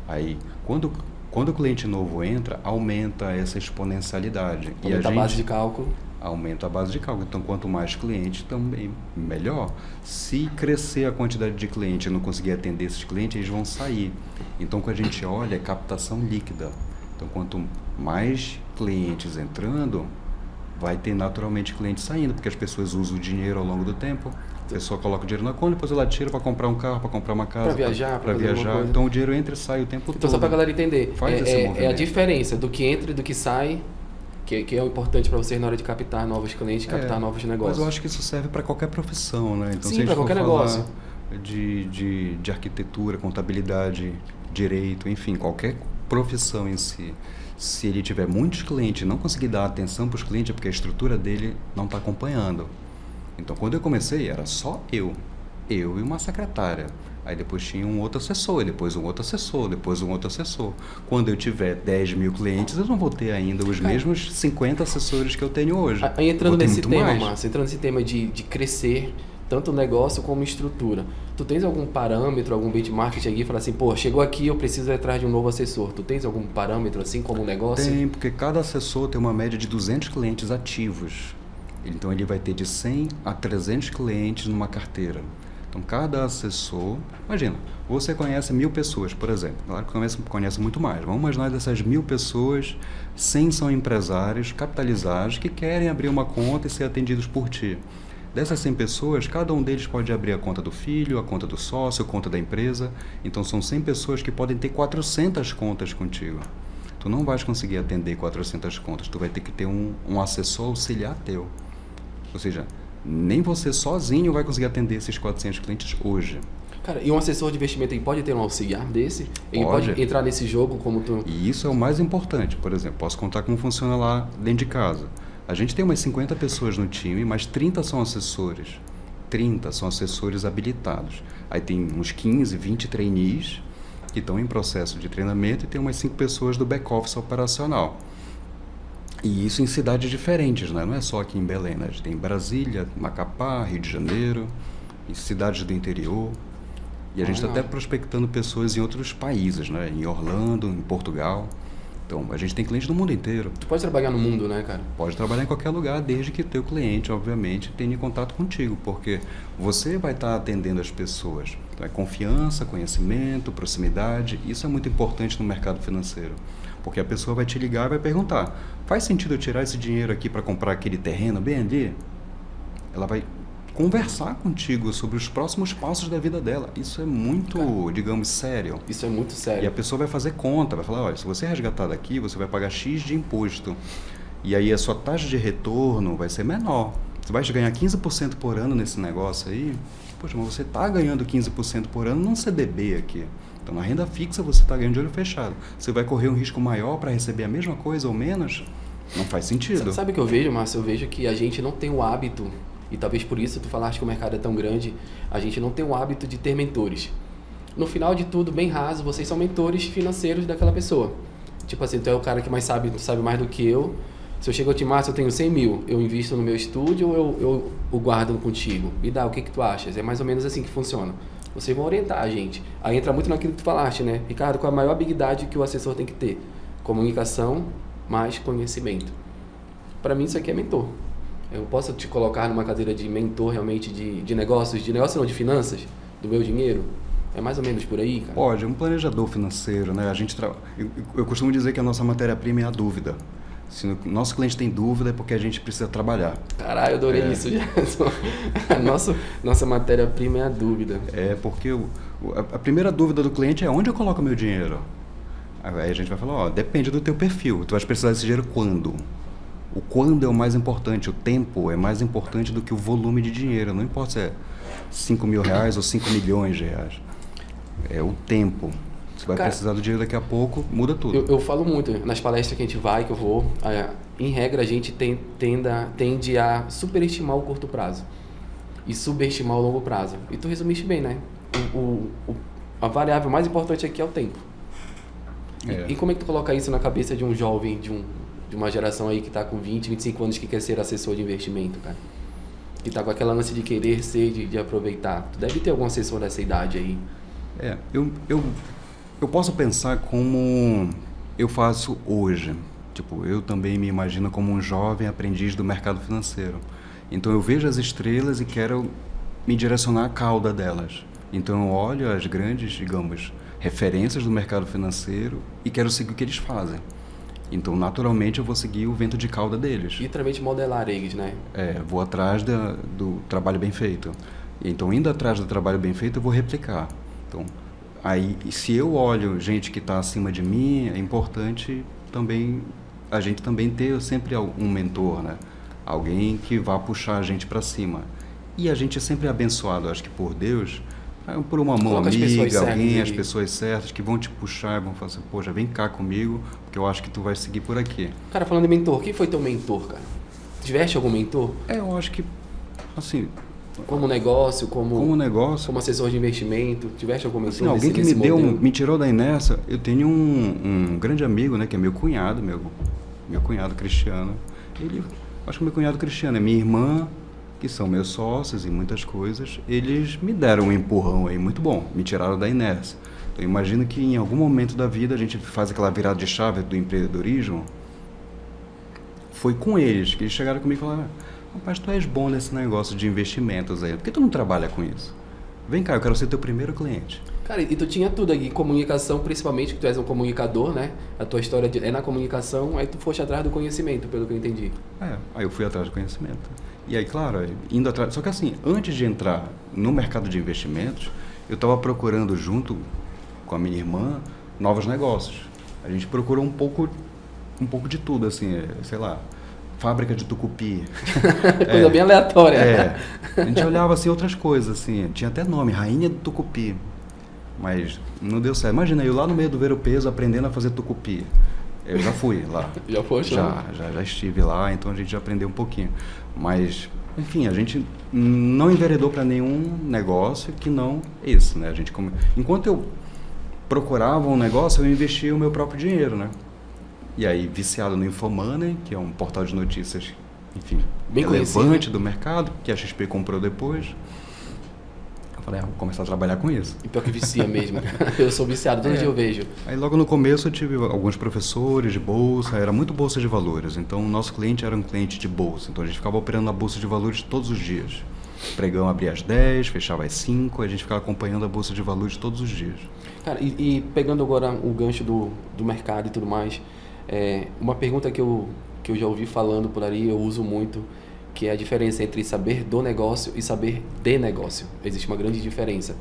Aí, quando o cliente novo entra, aumenta essa exponencialidade. Aumenta a base de cálculo. Aumenta a base de cálculo. Então, quanto mais clientes, também melhor. Se crescer a quantidade de clientes e não conseguir atender esses clientes, eles vão sair. Então, o que a gente olha é captação líquida. Então, quanto mais clientes entrando, vai ter naturalmente clientes saindo, porque as pessoas usam o dinheiro ao longo do tempo. A pessoa coloca o dinheiro na conta, depois ela tira para comprar um carro, para comprar uma casa, para viajar, para viajar. Então, o dinheiro entra e sai o tempo todo. Então, só para a galera entender, Faz esse movimento. é a diferença do que entra e do que sai que é o importante para vocês na hora de captar novos clientes, captar novos negócios. Mas eu acho que isso serve para qualquer profissão, né? Então, Sim, para qualquer negócio. De arquitetura, contabilidade, direito, enfim, qualquer profissão em si, se ele tiver muitos clientes e não conseguir dar atenção para os clientes, é porque a estrutura dele não está acompanhando. Então, quando eu comecei, era só eu e uma secretária. Aí depois tinha um outro assessor, depois um outro assessor, depois um outro assessor. Quando eu tiver 10 mil clientes, eu não vou ter ainda os mesmos 50 assessores que eu tenho hoje. Aí entrando nesse tema, Márcio, entrando nesse tema de crescer, tanto o negócio como estrutura, tu tens algum parâmetro, algum benchmark aqui e falar assim, pô, chegou aqui, eu preciso ir atrás de um novo assessor. Tu tens algum parâmetro assim como negócio? Tem, porque cada assessor tem uma média de 200 clientes ativos. Então ele vai ter de 100 a 300 clientes numa carteira. Então, cada assessor... Imagina, você conhece 1000 pessoas, por exemplo. Claro que conhece muito mais. Vamos imaginar dessas 1000 pessoas, 100 são empresários capitalizados que querem abrir uma conta e ser atendidos por ti. Dessas 100 pessoas, cada um deles pode abrir a conta do filho, a conta do sócio, a conta da empresa. Então, são 100 pessoas que podem ter 400 contas contigo. Tu não vais conseguir atender 400 contas. Tu vai ter que ter um assessor auxiliar teu. Ou seja... Nem você sozinho vai conseguir atender esses 400 clientes hoje. Cara, e um assessor de investimento aí pode ter um auxiliar desse? Ele pode entrar nesse jogo como tu... E isso é o mais importante. Por exemplo, posso contar como funciona lá dentro de casa. A gente tem umas 50 pessoas no time, mas 30 são assessores. 30 são assessores habilitados. Aí tem uns 15, 20 trainees que estão em processo de treinamento e tem umas 5 pessoas do back-office operacional. E isso em cidades diferentes, né? Não é só aqui em Belém, né? A gente tem Brasília, Macapá, Rio de Janeiro, em cidades do interior. E a gente está até prospectando pessoas em outros países, né? Em Orlando, em Portugal. Então, a gente tem clientes do mundo inteiro. Tu pode trabalhar no mundo, né, cara? Pode trabalhar em qualquer lugar, desde que teu cliente, obviamente, tenha contato contigo, porque você vai estar atendendo as pessoas. Então, é confiança, conhecimento, proximidade, isso é muito importante no mercado financeiro. Porque a pessoa vai te ligar e vai perguntar, faz sentido eu tirar esse dinheiro aqui para comprar aquele terreno bem ali? Ela vai conversar contigo sobre os próximos passos da vida dela. Isso é muito, digamos, sério. Isso é muito sério. E a pessoa vai fazer conta, vai falar, olha, se você resgatar daqui, você vai pagar X de imposto. E aí a sua taxa de retorno vai ser menor. Você vai ganhar 15% por ano nesse negócio aí. Poxa, mas você está ganhando 15% por ano num CDB aqui. Então, na renda fixa, você está ganhando de olho fechado. Você vai correr um risco maior para receber a mesma coisa ou menos? Não faz sentido. Sabe o que eu vejo, Márcio? Eu vejo que a gente não tem o hábito, e talvez por isso tu falaste que o mercado é tão grande, a gente não tem o hábito de ter mentores. No final de tudo, bem raso, vocês são mentores financeiros daquela pessoa. Tipo assim, tu é o cara que mais sabe, tu sabe mais do que eu. Se eu chego a te, Márcio, eu tenho 100 mil, eu invisto no meu estúdio ou eu o guardo contigo? Me dá, o que tu achas? É mais ou menos assim que funciona. Vocês vão orientar a gente. Aí entra muito naquilo que tu falaste, né? Ricardo, qual a maior habilidade que o assessor tem que ter? Comunicação mais conhecimento. Para mim, isso aqui é mentor. Eu posso te colocar numa cadeira de mentor realmente de negócios, não, de finanças, do meu dinheiro? É mais ou menos por aí, cara? Pode, é um planejador financeiro, né? Eu costumo dizer que a nossa matéria-prima é a dúvida. Se o nosso cliente tem dúvida é porque a gente precisa trabalhar. Caralho, eu adorei isso. Nossa matéria-prima é a dúvida. É porque a primeira dúvida do cliente é onde eu coloco meu dinheiro? Aí a gente vai falar, ó, depende do teu perfil. Tu vai precisar desse dinheiro quando? O quando é o mais importante, o tempo é mais importante do que o volume de dinheiro. Não importa se é 5 mil reais ou 5 milhões de reais. É o tempo. Você vai precisar do dinheiro daqui a pouco, muda tudo. Eu falo muito, nas palestras que a gente vai, que eu vou, em regra a gente tende a superestimar o curto prazo e subestimar o longo prazo. E tu resumiste bem, né? A variável mais importante aqui é o tempo. E como é que tu coloca isso na cabeça de um jovem, de uma geração aí que está com 20, 25 anos que quer ser assessor de investimento, cara? Que está com aquela lance de querer ser, de aproveitar. Tu deve ter algum assessor dessa idade aí. Eu posso pensar como eu faço hoje. Tipo, eu também me imagino como um jovem aprendiz do mercado financeiro. Então eu vejo as estrelas e quero me direcionar à cauda delas. Então eu olho as grandes, digamos, referências do mercado financeiro e quero seguir o que eles fazem. Então, naturalmente, eu vou seguir o vento de cauda deles. Literalmente modelar eles, né? Vou atrás do trabalho bem feito. Então, indo atrás do trabalho bem feito, eu vou replicar. Então, aí, se eu olho gente que está acima de mim, é importante também a gente também ter sempre um mentor, né? Alguém que vá puxar a gente para cima. E a gente é sempre abençoado, acho que por Deus, por uma mão Coloca as pessoas amiga, certas alguém, ali. as pessoas certas que vão te puxar e vão falar assim, poxa, vem cá comigo, porque eu acho que tu vai seguir por aqui. Cara, falando de mentor, quem foi teu mentor, cara? Tiveste algum mentor? Eu acho que, assim, Como negócio, como negócio, como assessor de investimento? Tiveste algum mentor assim, alguém que nesse modelo? me tirou da inércia, eu tenho um grande amigo, né, que é meu cunhado Cristiano. Acho que meu cunhado Cristiano é minha irmã, que são meus sócios em muitas coisas, eles me deram um empurrão aí muito bom, me tiraram da inércia. Então, eu imagino que em algum momento da vida a gente faz aquela virada de chave do empreendedorismo. Foi com eles que eles chegaram comigo e falaram: rapaz, tu és bom nesse negócio de investimentos aí, por que tu não trabalha com isso? Vem cá, eu quero ser teu primeiro cliente. Cara, e tu tinha tudo aqui, comunicação principalmente, que tu és um comunicador, né? A tua história é na comunicação, aí tu foste atrás do conhecimento, pelo que eu entendi. Aí eu fui atrás do conhecimento. E aí, claro, indo atrás. Só que assim, antes de entrar no mercado de investimentos, eu estava procurando, junto com a minha irmã, novos negócios. A gente procurou um pouco de tudo, assim, sei lá, fábrica de tucupi. Coisa bem aleatória. A gente olhava assim outras coisas, assim, tinha até nome, Rainha do Tucupi. Mas não deu certo. Imagina eu lá no meio do Ver o Peso aprendendo a fazer tucupi. Eu já fui lá. Já foi? Já estive lá, então a gente já aprendeu um pouquinho. Mas, enfim, a gente não enveredou para nenhum negócio que não esse, né? Enquanto eu procurava um negócio, eu investia o meu próprio dinheiro, né? E aí, viciado no Infomoney, que é um portal de notícias, enfim, bem relevante do mercado, que a XP comprou depois. Eu falei, vou começar a trabalhar com isso. E pior que vicia mesmo. Eu sou viciado, todo dia eu vejo. Aí logo no começo eu tive alguns professores de bolsa, era muito bolsa de valores. Então o nosso cliente era um cliente de bolsa. Então a gente ficava operando na bolsa de valores todos os dias. O pregão abria às 10, fechava às 5, a gente ficava acompanhando a bolsa de valores todos os dias. Cara, e pegando agora o gancho do mercado e tudo mais, uma pergunta que eu já ouvi falando por aí, eu uso muito, que é a diferença entre saber do negócio e saber de negócio. Existe uma grande diferença.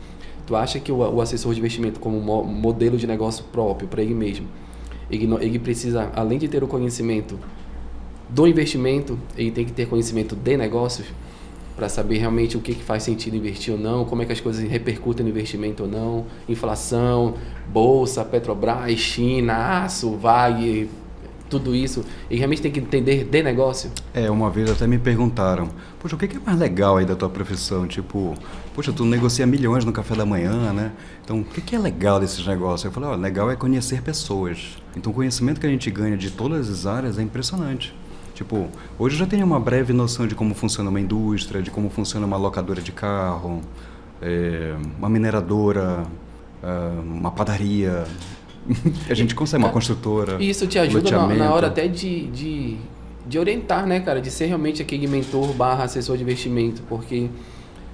Tu acha que o assessor de investimento, como modelo de negócio próprio para ele mesmo, ele precisa, além de ter o conhecimento do investimento, ele tem que ter conhecimento de negócios para saber realmente o que faz sentido investir ou não, como é que as coisas repercutem no investimento ou não, inflação, bolsa, Petrobras, China, aço, Vale, tudo isso, e realmente tem que entender de negócio? Uma vez até me perguntaram, poxa, o que é mais legal aí da tua profissão? Tipo, poxa, tu negocia milhões no café da manhã, né? Então, o que é legal desses negócios? Eu falei, legal é conhecer pessoas. Então, o conhecimento que a gente ganha de todas as áreas é impressionante. Tipo, hoje eu já tenho uma breve noção de como funciona uma indústria, de como funciona uma locadora de carro, uma mineradora, uma padaria. A gente consegue uma construtora. E isso te ajuda na hora até de orientar, né, cara? De ser realmente aquele mentor / assessor de investimento. Porque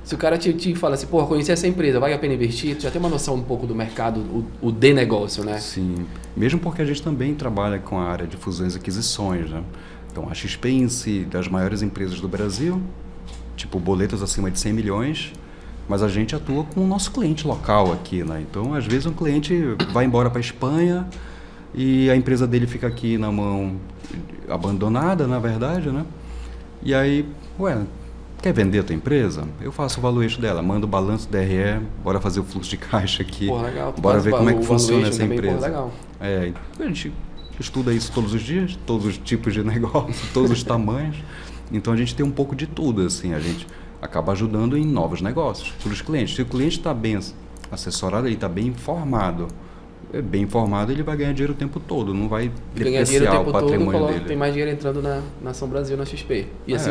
se o cara te fala assim, pô, conheci essa empresa, vale a pena investir? Tu já tem uma noção um pouco do mercado, o de negócio, né? Sim, mesmo porque a gente também trabalha com a área de fusões e aquisições, né? Então, a XP em si, das maiores empresas do Brasil, tipo boletos acima de 100 milhões, mas a gente atua com o nosso cliente local aqui, né? Então, às vezes, um cliente vai embora para a Espanha e a empresa dele fica aqui na mão abandonada, na verdade, né? E aí, quer vender a tua empresa? Eu faço o valuation dela, mando o balanço DRE, bora fazer o fluxo de caixa aqui, Pô, legal. bora ver como é que funciona essa também, empresa. Pô, legal. A gente estuda isso todos os dias, todos os tipos de negócio, todos os tamanhos. Então a gente tem um pouco de tudo, assim, a gente acaba ajudando em novos negócios para os clientes. Se o cliente está bem assessorado, ele está bem informado, ele vai ganhar dinheiro o tempo todo, não vai depreciar o patrimônio dele. Tem mais dinheiro entrando na Ação Brasil, na XP. E assim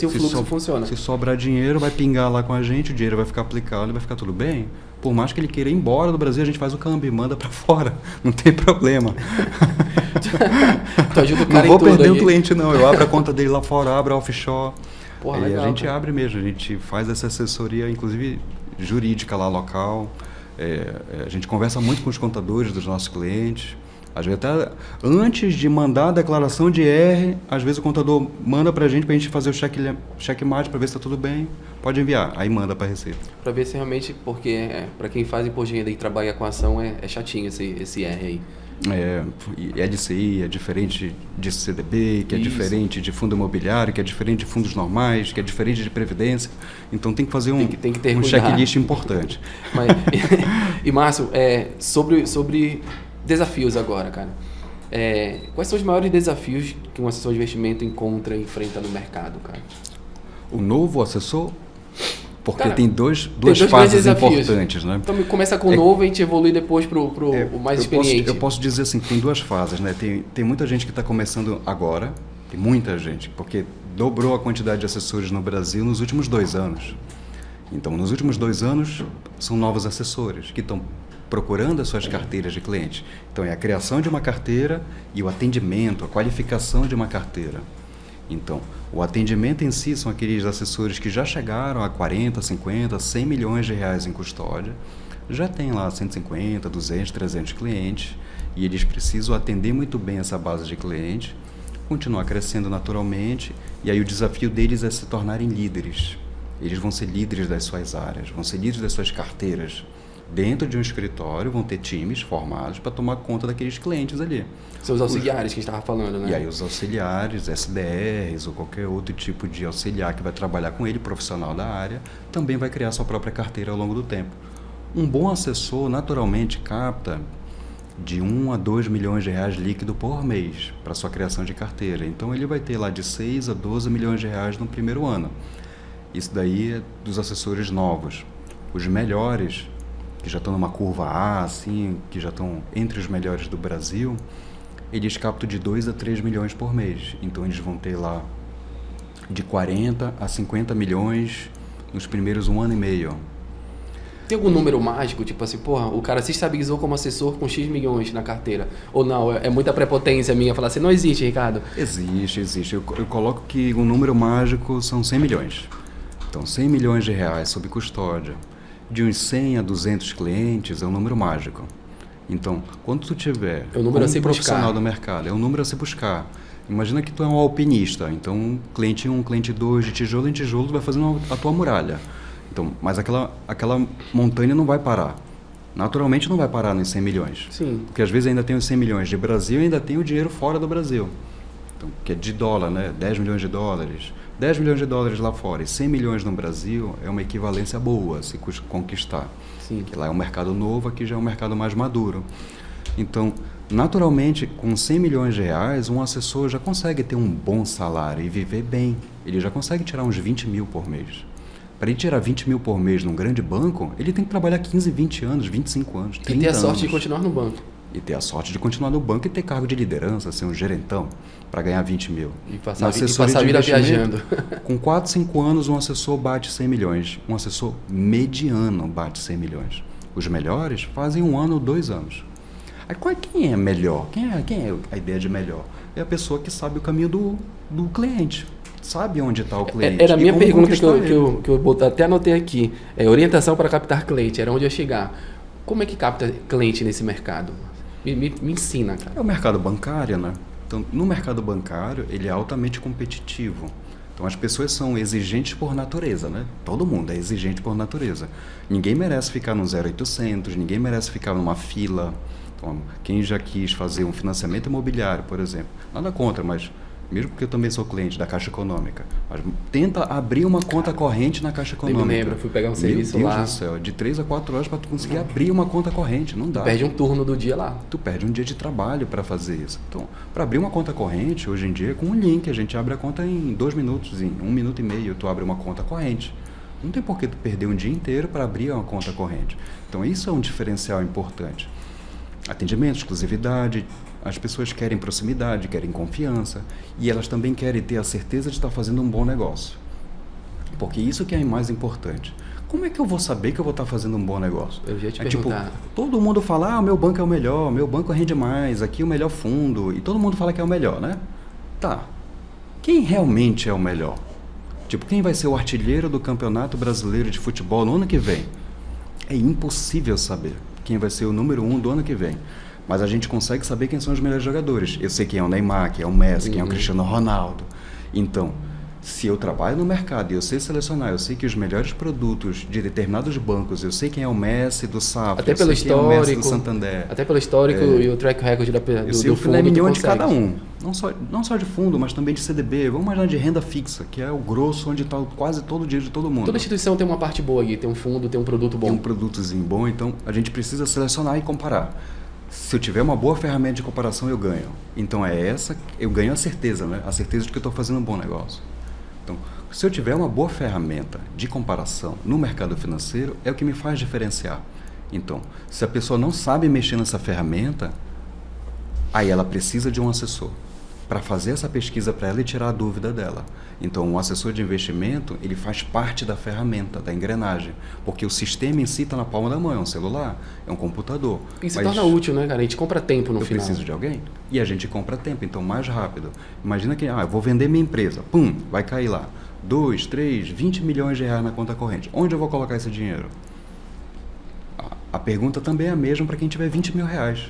o fluxo funciona. Se sobrar dinheiro, vai pingar lá com a gente, o dinheiro vai ficar aplicado e vai ficar tudo bem. Por mais que ele queira ir embora do Brasil, a gente faz o câmbio e manda para fora. Não tem problema. Tu ajuda o cara não vou perder aí. o cliente, não. Eu abro a conta dele lá fora, abro a offshore. Porra, e legal, a gente cara. abre mesmo, a gente faz essa assessoria, inclusive jurídica lá local. A gente conversa muito com os contadores dos nossos clientes. Às vezes até antes de mandar a declaração de IR, às vezes o contador manda pra gente fazer o checkmate para ver se está tudo bem. Pode enviar, aí manda para Receita. Para ver se realmente, porque para quem faz imposto de renda e trabalha com ação é chatinho esse IR aí. LCI é diferente de CDB, que é Isso. diferente de fundo imobiliário, que é diferente de fundos normais, que é diferente de previdência. Então tem que fazer Tem que ter um cuidado. checklist importante. Mas, e Márcio, sobre desafios agora, cara. Quais são os maiores desafios que um assessor de investimento encontra e enfrenta no mercado, cara? O novo assessor, porque Cara, tem duas dois fases grandes desafios. importantes, né? Então começa com o novo e a gente evolui depois pro o mais experiente. Eu posso dizer assim, que tem duas fases, né? Tem muita gente que está começando agora, tem muita gente, porque dobrou a quantidade de assessores no Brasil nos últimos 2 anos. Então, nos últimos 2 anos, são novos assessores que estão procurando as suas carteiras de cliente. Então, é a criação de uma carteira e o atendimento, a qualificação de uma carteira. Então, o atendimento em si são aqueles assessores que já chegaram a 40, 50, 100 milhões de reais em custódia, já tem lá 150, 200, 300 clientes e eles precisam atender muito bem essa base de clientes, continuar crescendo naturalmente e aí o desafio deles é se tornarem líderes. Eles vão ser líderes das suas áreas, vão ser líderes das suas carteiras. Dentro de um escritório vão ter times formados para tomar conta daqueles clientes ali. São os auxiliares que a gente estava falando, né? E aí os auxiliares, SDRs ou qualquer outro tipo de auxiliar que vai trabalhar com ele, profissional da área, também vai criar sua própria carteira ao longo do tempo. Um bom assessor naturalmente capta de 1 a 2 milhões de reais líquido por mês para sua criação de carteira. Então ele vai ter lá de 6 a 12 milhões de reais no primeiro ano. Isso daí é dos assessores novos. Os melhores, que já estão numa curva A, assim, que já estão entre os melhores do Brasil, eles captam de 2 a 3 milhões por mês. Então eles vão ter lá de 40 a 50 milhões nos primeiros 1 ano e meio. Tem algum número mágico, tipo assim, porra, o cara se estabilizou como assessor com X milhões na carteira? Ou não, é muita prepotência minha falar assim, não existe, Ricardo? Existe. Eu coloco que o número mágico são 100 milhões. Então, 100 milhões de reais sob custódia, de uns 100 a 200 clientes, é um número mágico. Então, quando tu tiver um profissional do mercado, é um número a se buscar. Imagina que tu é um alpinista, então cliente 1, cliente 2, de tijolo em tijolo, tu vai fazendo a tua muralha. Então, mas aquela montanha não vai parar. Naturalmente não vai parar nos 100 milhões. Sim. Porque às vezes ainda tem os 100 milhões de Brasil e ainda tem o dinheiro fora do Brasil. Então, que é de dólar, né? 10 milhões de dólares. 10 milhões de dólares lá fora e 100 milhões no Brasil é uma equivalência boa a se conquistar. Sim. Que lá é um mercado novo, aqui já é um mercado mais maduro. Então, naturalmente, com 100 milhões de reais, um assessor já consegue ter um bom salário e viver bem. Ele já consegue tirar uns 20 mil por mês. Para ele tirar 20 mil por mês num grande banco, ele tem que trabalhar 15, 20 anos, 25 anos, 30 anos. E ter a sorte de continuar no banco. E ter a sorte de continuar no banco e ter cargo de liderança, ser um gerentão, para ganhar 20 mil. E passar a vida viajando. Com 4, 5 anos, um assessor bate 100 milhões. Um assessor mediano bate 100 milhões. Os melhores fazem 1 ano ou 2 anos. Aí quem é melhor? Quem é a ideia de melhor? É a pessoa que sabe o caminho do cliente. Sabe onde está o cliente. Era a minha pergunta que eu até anotei aqui. Orientação para captar cliente, era onde eu ia chegar. Como é que capta cliente nesse mercado? Me ensina, cara. É o mercado bancário, né? Então, no mercado bancário, ele é altamente competitivo. Então, as pessoas são exigentes por natureza, né? Todo mundo é exigente por natureza. Ninguém merece ficar no 0800, ninguém merece ficar numa fila. Então, quem já quis fazer um financiamento imobiliário, por exemplo, nada contra, mas mesmo porque eu também sou cliente da Caixa Econômica, mas tenta abrir uma conta corrente na Caixa Econômica. Lembro, fui pegar um serviço lá. Meu Deus do céu, de 3 a 4 horas para tu conseguir abrir uma conta corrente, não dá. Tu perde um turno do dia lá. Tu perde um dia de trabalho para fazer isso. Então, para abrir uma conta corrente, hoje em dia, com um link, a gente abre a conta em 2 minutos, em 1 minuto e meio, tu abre uma conta corrente. Não tem por que tu perder um dia inteiro para abrir uma conta corrente. Então, isso é um diferencial importante. Atendimento, exclusividade. As pessoas querem proximidade, querem confiança e elas também querem ter a certeza de estar fazendo um bom negócio. Porque isso que é mais importante. Como é que eu vou saber que eu vou estar fazendo um bom negócio? Eu já te perguntar. Tipo, todo mundo fala, meu banco é o melhor, meu banco rende mais, aqui é o melhor fundo, e todo mundo fala que é o melhor, né? Tá. Quem realmente é o melhor? Tipo, quem vai ser o artilheiro do Campeonato Brasileiro de Futebol no ano que vem? É impossível saber quem vai ser o número 1 do ano que vem. Mas a gente consegue saber quem são os melhores jogadores. Eu sei quem é o Neymar, quem é o Messi, quem é o Cristiano Ronaldo. Então, Se eu trabalho no mercado e eu sei selecionar, eu sei que os melhores produtos de determinados bancos, eu sei quem é o Messi do Safra, Até pelo eu sei quem é o Messi do histórico, Santander. até pelo histórico e o track record Eu sei do o filé fundo, tu mignon de consegue. cada um. Não só de fundo, mas também de CDB. Vamos imaginar de renda fixa, que é o grosso onde está quase todo o dinheiro de todo mundo. Toda instituição tem uma parte boa aqui, tem um fundo, tem um produto bom. Tem um produtozinho bom, então a gente precisa selecionar e comparar. Se eu tiver uma boa ferramenta de comparação, eu ganho. Então eu ganho a certeza, né? A certeza de que eu estou fazendo um bom negócio. Então, se eu tiver uma boa ferramenta de comparação no mercado financeiro, é o que me faz diferenciar. Então, se a pessoa não sabe mexer nessa ferramenta, aí ela precisa de um assessor para fazer essa pesquisa para ela e tirar a dúvida dela. Então, um assessor de investimento, ele faz parte da ferramenta, da engrenagem, porque o sistema em si está na palma da mão, é um celular, é um computador. E se torna útil, né, cara? A gente compra tempo no final. Eu preciso de alguém e a gente compra tempo, então mais rápido. Imagina que, eu vou vender minha empresa, pum, vai cair lá. 2, 3, 20 milhões de reais na conta corrente. Onde eu vou colocar esse dinheiro? A pergunta também é a mesma para quem tiver 20 mil reais.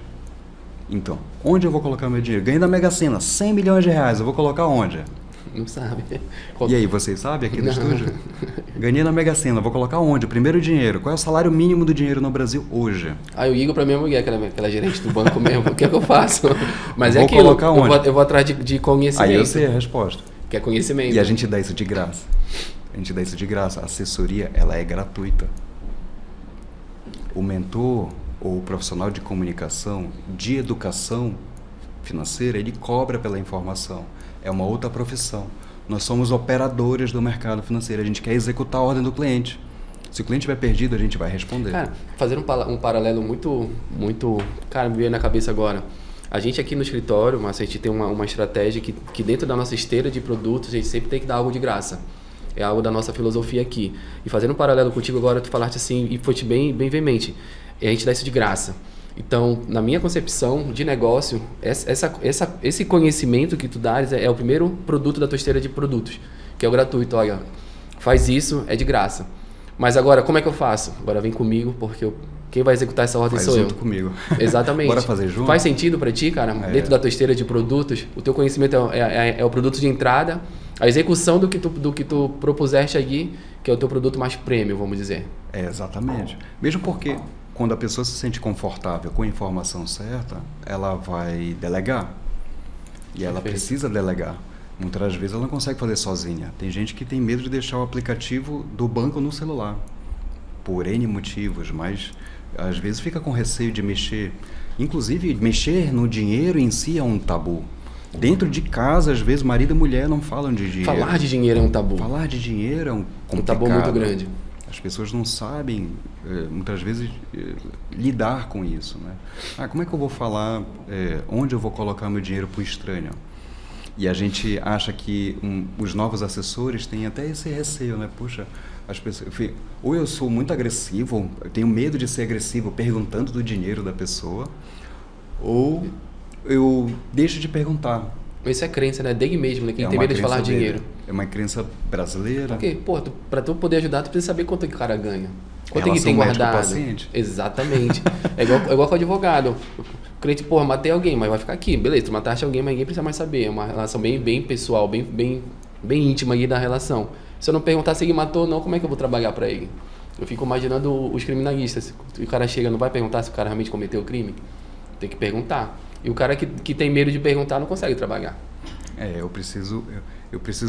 Então, onde eu vou colocar meu dinheiro? Ganhei da Mega Sena, 100 milhões de reais, eu vou colocar onde? Não sabe. E aí, vocês sabem aqui no estúdio? Ganhei na Mega Sena, vou colocar onde? O primeiro dinheiro. Qual é o salário mínimo do dinheiro no Brasil hoje? Eu ligo pra minha mulher, aquela gerente do banco mesmo. O que é que eu faço? Mas vou é aquilo, colocar onde? eu vou atrás de conhecimento. Aí eu sei a resposta. Que é conhecimento. E a gente dá isso de graça. A assessoria, ela é gratuita. O mentor ou o profissional de comunicação, de educação financeira, ele cobra pela informação. É uma outra profissão. Nós somos operadores do mercado financeiro. A gente quer executar a ordem do cliente. Se o cliente estiver perdido, a gente vai responder. Cara, fazer um paralelo muito... Cara, me veio na cabeça agora. A gente aqui no escritório, mas a gente tem uma estratégia que dentro da nossa esteira de produtos, a gente sempre tem que dar algo de graça. É algo da nossa filosofia aqui. E fazendo um paralelo contigo agora, tu falaste assim, e foi bem veemente. A gente dá isso de graça. Então, na minha concepção de negócio, esse conhecimento que tu dás é o primeiro produto da tua esteira de produtos, que é o gratuito. Olha, faz isso, é de graça. Mas agora, como é que eu faço? Agora vem comigo, porque quem vai executar essa ordem sou eu. Faz junto comigo. Exatamente. Bora fazer junto? Faz sentido para ti, cara? Dentro da tua esteira de produtos, o teu conhecimento é o produto de entrada, a execução do que tu propuseste aqui, que é o teu produto mais premium, vamos dizer. Exatamente. Mesmo porque quando a pessoa se sente confortável com a informação certa, ela vai delegar. E ela precisa delegar. Muitas das vezes ela não consegue fazer sozinha. Tem gente que tem medo de deixar o aplicativo do banco no celular, por N motivos, mas às vezes fica com receio de mexer. Inclusive, mexer no dinheiro em si é um tabu. Dentro de casa, às vezes, marido e mulher não falam de dinheiro. Falar de dinheiro é um tabu. Falar de dinheiro é um complicado. Um tabu muito grande. As pessoas não sabem, muitas vezes, lidar com isso, né? Como é que eu vou falar onde eu vou colocar meu dinheiro para o estranho? E a gente acha que os novos assessores têm até esse receio, né? Puxa, as pessoas, ou eu sou muito agressivo, eu tenho medo de ser agressivo perguntando do dinheiro da pessoa, ou eu deixo de perguntar. Isso é crença, né? Dele mesmo, né? Quem tem medo de falar dinheiro. É uma crença brasileira. Porque, pra tu poder ajudar, tu precisa saber quanto que o cara ganha. Quanto ele Relação tem guardado. médico-paciente. Exatamente. É igual com o advogado. O cliente, matei alguém, mas vai ficar aqui. Beleza, tu mataste alguém, mas ninguém precisa mais saber. É uma relação bem pessoal, bem íntima aí da relação. Se eu não perguntar se ele matou ou não, como é que eu vou trabalhar pra ele? Eu fico imaginando os criminalistas. O cara chega, não vai perguntar se o cara realmente cometeu o crime? Tem que perguntar. E o cara que tem medo de perguntar não consegue trabalhar. Eu preciso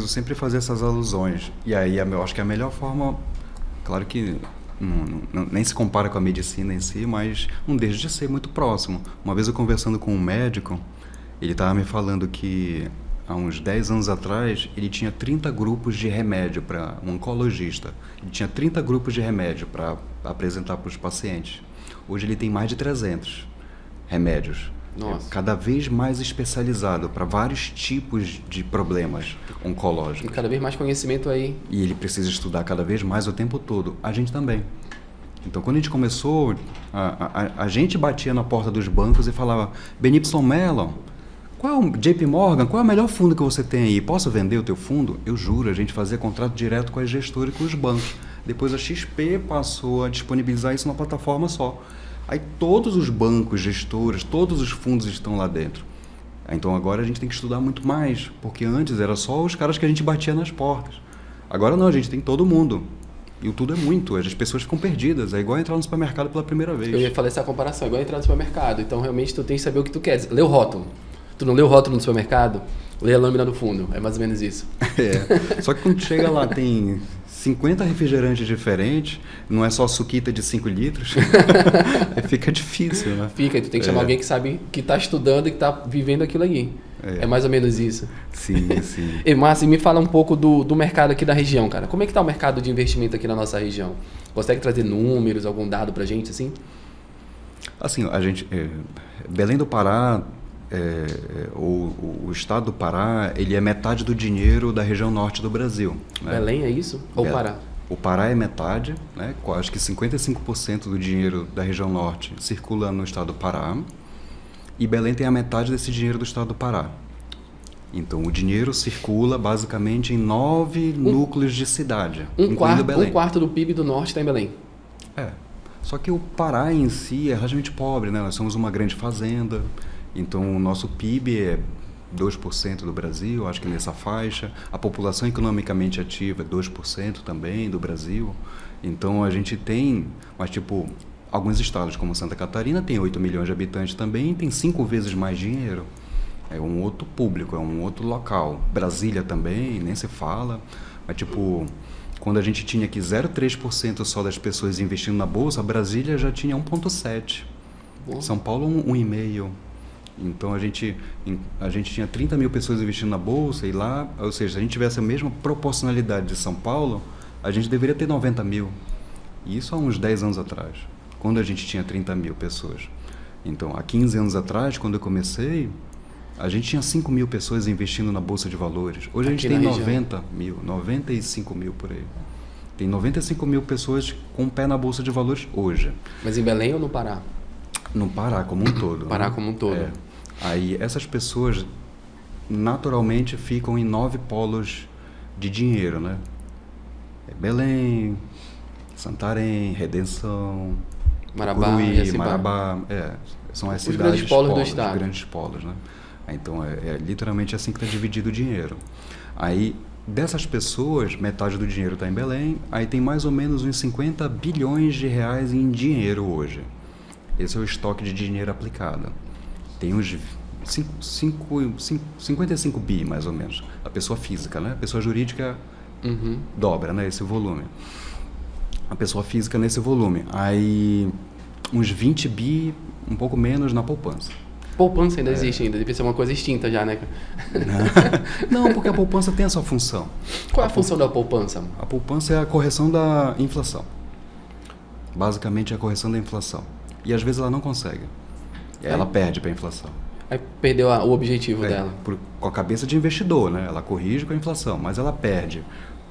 sempre fazer essas alusões. E aí, eu acho que a melhor forma, claro que nem se compara com a medicina em si, mas não deixa de ser muito próximo. Uma vez eu conversando com um médico, ele estava me falando que há uns 10 anos atrás, ele tinha 30 grupos de remédio para um oncologista. Ele tinha 30 grupos de remédio para apresentar para os pacientes. Hoje ele tem mais de 300 remédios. Nossa. Cada vez mais especializado para vários tipos de problemas oncológicos. E cada vez mais conhecimento aí. E ele precisa estudar cada vez mais o tempo todo. A gente também. Então, quando a gente começou, a gente batia na porta dos bancos e falava: Benipson Mellon, qual é o JP Morgan, qual é o melhor fundo que você tem aí? Posso vender o teu fundo? Eu juro, a gente fazia contrato direto com as gestoras e com os bancos. Depois a XP passou a disponibilizar isso numa plataforma só. Aí todos os bancos, gestoras, todos os fundos estão lá dentro. Então agora a gente tem que estudar muito mais, porque antes era só os caras que a gente batia nas portas. Agora não, a gente tem todo mundo. E o tudo é muito, as pessoas ficam perdidas. É igual entrar no supermercado pela primeira vez. Eu ia falar essa comparação, é igual entrar no supermercado. Então realmente tu tem que saber o que tu quer. Lê o rótulo. Tu não lê o rótulo no supermercado? Lê a lâmina no fundo. É mais ou menos isso. Só que quando tu chega lá tem 50 refrigerantes diferentes, não é só suquita de 5 litros, fica difícil, né? Fica, e tu tem que chamar alguém que sabe, que tá estudando e que tá vivendo aquilo aí. É mais ou menos isso. Sim, sim. E Márcio, me fala um pouco do mercado aqui da região, cara. Como é que tá o mercado de investimento aqui na nossa região? Consegue trazer números, algum dado pra gente, assim? Assim, a gente... Belém do Pará, o estado do Pará, ele é metade do dinheiro da região norte do Brasil. Né? Belém é isso? Ou Pará? O Pará é metade, né? Acho que 55% do dinheiro da região norte circula no estado do Pará. E Belém tem a metade desse dinheiro do estado do Pará. Então, o dinheiro circula basicamente em 9 núcleos de cidade, incluindo Belém. Um quarto do PIB do norte está em Belém. Só que o Pará em si é relativamente pobre, né? Nós somos uma grande fazenda, então o nosso PIB é 2% do Brasil, acho que nessa faixa. A população economicamente ativa é 2% também do Brasil. Então, a gente tem, mas tipo... Alguns estados, como Santa Catarina, tem 8 milhões de habitantes também, tem 5 vezes mais dinheiro. É um outro público, é um outro local. Brasília também, nem se fala. Mas, tipo, quando a gente tinha aqui 0,3% só das pessoas investindo na Bolsa, Brasília já tinha 1,7%. São Paulo, 1,5%. Então, a gente tinha 30 mil pessoas investindo na Bolsa e lá, ou seja, se a gente tivesse a mesma proporcionalidade de São Paulo, a gente deveria ter 90 mil. E isso há uns 10 anos atrás, quando a gente tinha 30 mil pessoas. Então, há 15 anos atrás, quando eu comecei, a gente tinha 5 mil pessoas investindo na Bolsa de Valores. Hoje a gente tem 90 mil, 95 mil por aí. Tem 95 mil pessoas com o pé na Bolsa de Valores hoje. Mas em Belém ou no Pará? No Pará como um todo. Pará, né? Como um todo. Aí essas pessoas naturalmente ficam em 9 polos de dinheiro, né? Belém, Santarém, Redenção... Marabá, Curuí, Marabá, são as cidades grandes polos do estado. Os grandes polos, né? Então, literalmente assim que está dividido o dinheiro. Aí, dessas pessoas, metade do dinheiro está em Belém, aí tem mais ou menos uns 50 bilhões de reais em dinheiro hoje. Esse é o estoque de dinheiro aplicado. Tem uns 55 bi, mais ou menos. A pessoa física, né? A pessoa jurídica dobra, né? Esse volume. A pessoa física nesse volume. Aí, uns 20 bi, um pouco menos na poupança. Poupança ainda existe ainda, deve ser uma coisa extinta já, né? Não, porque a poupança tem a sua função. Qual é a função da poupança? A poupança é a correção da inflação. Basicamente é a correção da inflação. E às vezes ela não consegue. E aí ela perde para a inflação. Aí perdeu o objetivo dela. Com a cabeça de investidor, né? Ela corrige com a inflação, mas ela perde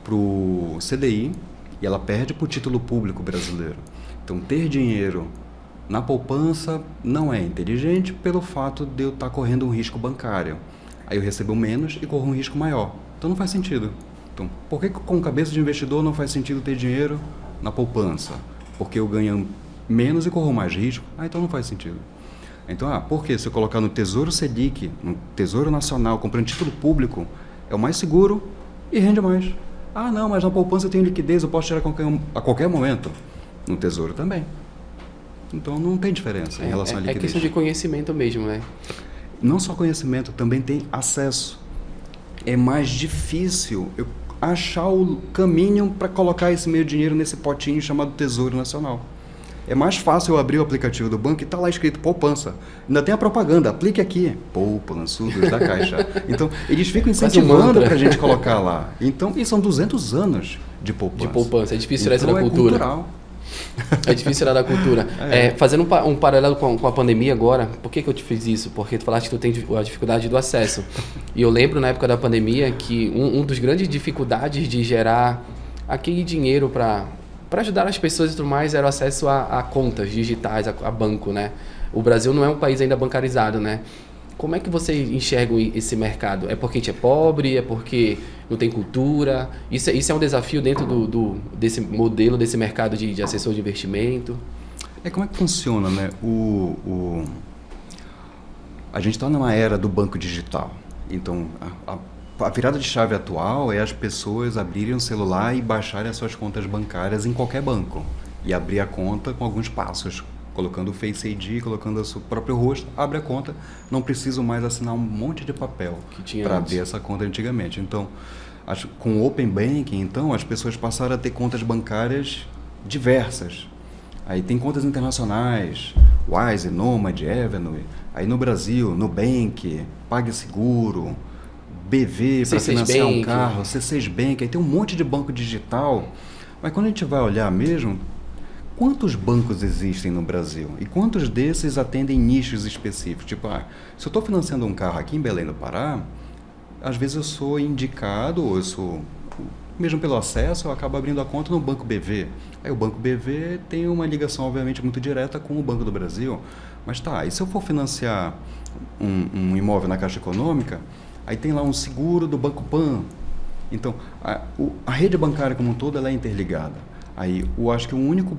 para o CDI, e ela perde para o título público brasileiro. Então, ter dinheiro na poupança não é inteligente pelo fato de eu estar correndo um risco bancário. Aí eu recebo menos e corro um risco maior. Então, não faz sentido. Então, por que com cabeça de investidor não faz sentido ter dinheiro na poupança? Porque eu ganho menos e corro mais risco? Então não faz sentido. Então, por que se eu colocar no Tesouro Selic, no Tesouro Nacional, comprando título público, é o mais seguro e rende mais? Não, mas na poupança eu tenho liquidez, eu posso tirar a qualquer momento. No Tesouro também. Então não tem diferença em relação à liquidez. É questão de conhecimento mesmo, né? Não só conhecimento, também tem acesso. É mais difícil eu achar o caminho para colocar esse meu dinheiro nesse potinho chamado Tesouro Nacional. É mais fácil eu abrir o aplicativo do banco e está lá escrito poupança. Ainda tem a propaganda, aplique aqui. Poupançudos da Caixa. Então, eles ficam incentivando para a gente colocar lá. Então, e são 200 anos de poupança. De poupança, é difícil tirar isso da cultura. Cultural. É difícil tirar da cultura. Fazendo um paralelo com a pandemia agora, por que eu te fiz isso? Porque tu falaste que tu tem a dificuldade do acesso. E eu lembro na época da pandemia que um dos grandes dificuldades de gerar aquele dinheiro para ajudar as pessoas e tudo mais era o acesso a contas digitais, a banco, né? O Brasil não é um país ainda bancarizado, né? Como é que você enxerga esse mercado? É porque a gente é pobre? É porque não tem cultura? Isso é um desafio dentro desse modelo, desse mercado de assessor de investimento? Como é que funciona, né? a gente está numa era do banco digital. Então, a virada de chave atual é as pessoas abrirem o celular e baixarem as suas contas bancárias em qualquer banco. E abrir a conta com alguns passos, colocando o Face ID, colocando o seu próprio rosto, abre a conta, não preciso mais assinar um monte de papel para abrir essa conta antigamente. Então, com o Open Banking, então, as pessoas passaram a ter contas bancárias diversas. Aí tem contas internacionais, Wise, Nomad, Avenue. Aí no Brasil, Nubank, PagSeguro, BV para financiar um carro, C6 Bank. Aí tem um monte de banco digital. Mas quando a gente vai olhar mesmo, quantos bancos existem no Brasil? E quantos desses atendem nichos específicos? Tipo, se eu estou financiando um carro aqui em Belém do Pará, às vezes eu sou indicado, ou eu sou, mesmo pelo acesso, eu acabo abrindo a conta no Banco BV. Aí o Banco BV tem uma ligação, obviamente, muito direta com o Banco do Brasil. Mas e se eu for financiar um imóvel na Caixa Econômica, aí tem lá um seguro do Banco Pan. Então, a rede bancária como um todo ela é interligada. Aí, eu acho que o único,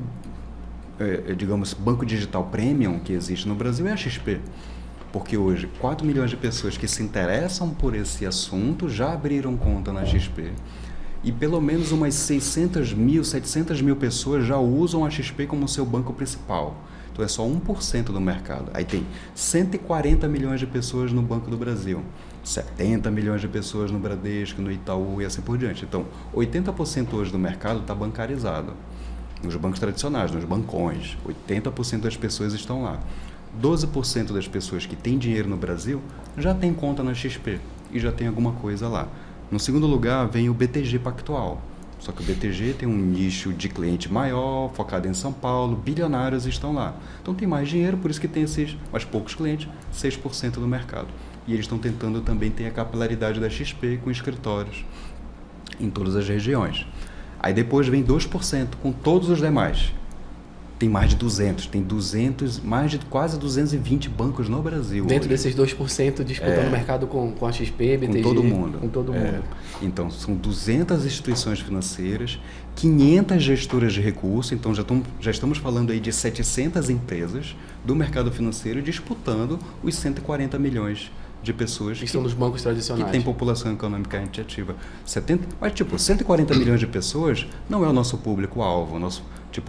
digamos, banco digital premium que existe no Brasil é a XP. Porque hoje, 4 milhões de pessoas que se interessam por esse assunto já abriram conta na XP. E pelo menos umas 600 mil, 700 mil pessoas já usam a XP como seu banco principal. Então é só 1% do mercado. Aí tem 140 milhões de pessoas no Banco do Brasil, 70 milhões de pessoas no Bradesco, no Itaú e assim por diante. Então 80% hoje do mercado está bancarizado. Nos bancos tradicionais, nos bancões, 80% das pessoas estão lá. 12% das pessoas que têm dinheiro no Brasil já tem conta na XP e já tem alguma coisa lá. No segundo lugar vem o BTG Pactual. Só que o BTG tem um nicho de cliente maior, focado em São Paulo, bilionários estão lá. Então tem mais dinheiro, por isso que tem esses mais poucos clientes, 6% do mercado. E eles estão tentando também ter a capilaridade da XP com escritórios em todas as regiões. Aí depois vem 2% com todos os demais. Tem mais de 200, mais de quase 220 bancos no Brasil. Dentro desses 2% disputando o mercado com a XP, BTG? Com todo mundo. Com todo mundo. Então, são 200 instituições financeiras, 500 gestoras de recursos, então já estamos falando aí de 700 empresas do mercado financeiro disputando os 140 milhões de pessoas que são dos bancos tradicionais. Que tem população economicamente ativa. 140 milhões de pessoas não é o nosso público-alvo.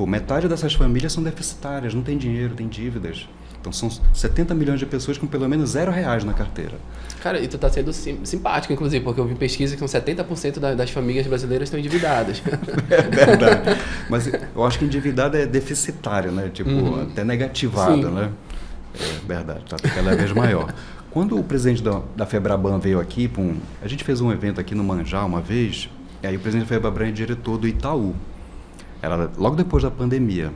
Metade dessas famílias são deficitárias, não tem dinheiro, tem dívidas. Então são 70 milhões de pessoas com pelo menos R$0 na carteira. Cara, e tu tá sendo simpático, inclusive, porque eu vi pesquisa que 70% das famílias brasileiras estão endividadas. É verdade. Mas eu acho que endividado é deficitário, né? Até negativado, Sim. né? É verdade, tá cada vez maior. Quando o presidente da FEBRABAN veio aqui, a gente fez um evento aqui no Manjá uma vez, e aí o presidente da FEBRABAN é diretor do Itaú. Era logo depois da pandemia.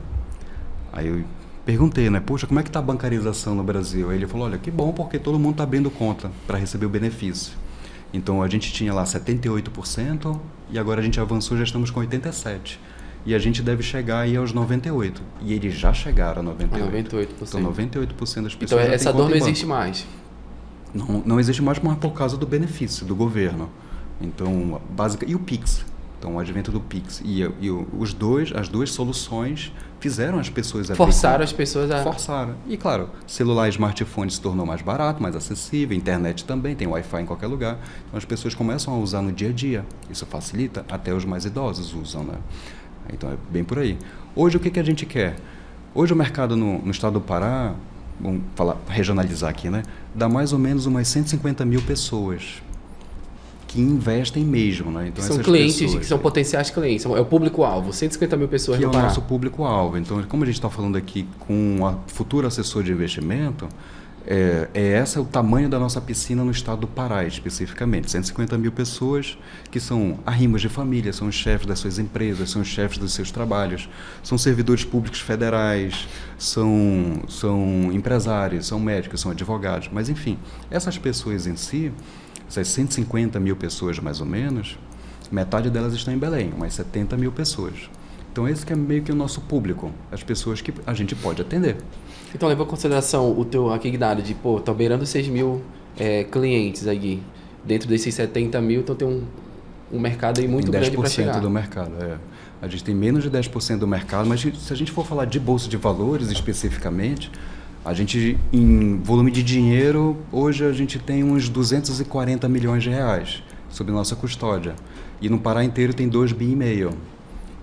Aí eu perguntei, né? Poxa, como é que está a bancarização no Brasil? Aí ele falou, olha, que bom, porque todo mundo está abrindo conta para receber o benefício. Então a gente tinha lá 78% e agora a gente avançou, já estamos com 87%. E a gente deve chegar aí aos 98%. E eles já chegaram a 98%. Então 98% das pessoas. Então essa dor não existe mais. Não existe mais por causa do benefício do governo. Então, e o Pix? Então, o advento do Pix e as duas soluções fizeram as pessoas... Forçaram as pessoas a... Forçaram. E, claro, celular e smartphone se tornou mais barato, mais acessível, internet também, tem Wi-Fi em qualquer lugar. Então, as pessoas começam a usar no dia a dia. Isso facilita, até os mais idosos usam, né? Então, é bem por aí. Hoje, o que a gente quer? Hoje, o mercado no estado do Pará, vamos regionalizar aqui, né? Dá mais ou menos umas 150 mil pessoas que investem mesmo, né? Então, são clientes, que são potenciais clientes, é o público-alvo, 150 mil pessoas no Pará. Que é o nosso público-alvo. Então, como a gente está falando aqui com a futura assessor de investimento, esse é o tamanho da nossa piscina no estado do Pará, especificamente. 150 mil pessoas que são arrimos de família, são os chefes das suas empresas, são os chefes dos seus trabalhos, são servidores públicos federais, são empresários, são médicos, são advogados. Mas, enfim, essas pessoas em si, essas 150 mil pessoas mais ou menos, metade delas estão em Belém, umas 70 mil pessoas. Então esse que é meio que o nosso público, as pessoas que a gente pode atender. Então levou em consideração a dado de, tá beirando 6 mil clientes aí, dentro desses 70 mil, então tem um mercado aí muito grande para chegar. 10% do mercado, A gente tem menos de 10% do mercado, mas se a gente for falar de bolsa de valores especificamente, A gente, em volume de dinheiro, hoje a gente tem uns 240 milhões de reais sob nossa custódia. E no Pará inteiro tem 2,5 bi.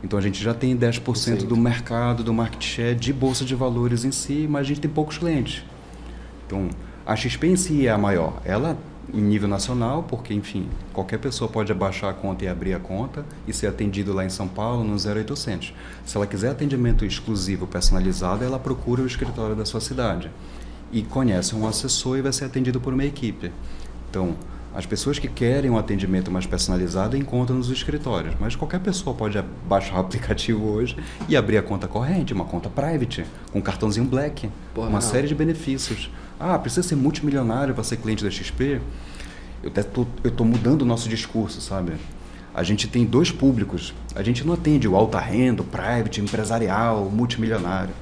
Então a gente já tem 10% do mercado, do market share de bolsa de valores em si, mas a gente tem poucos clientes. Então a XP em si é a maior. Ela em nível nacional, porque, enfim, qualquer pessoa pode baixar a conta e abrir a conta e ser atendido lá em São Paulo no 0800. Se ela quiser atendimento exclusivo, personalizado, ela procura o escritório da sua cidade e conhece um assessor e vai ser atendido por uma equipe. Então, as pessoas que querem um atendimento mais personalizado encontram nos escritórios, mas qualquer pessoa pode baixar o aplicativo hoje e abrir a conta corrente, uma conta private, com um cartãozinho Black, série de benefícios. Ah, precisa ser multimilionário para ser cliente da XP? Eu estou mudando o nosso discurso, sabe? A gente tem dois públicos. A gente não atende o alta renda, o private, empresarial, multimilionário.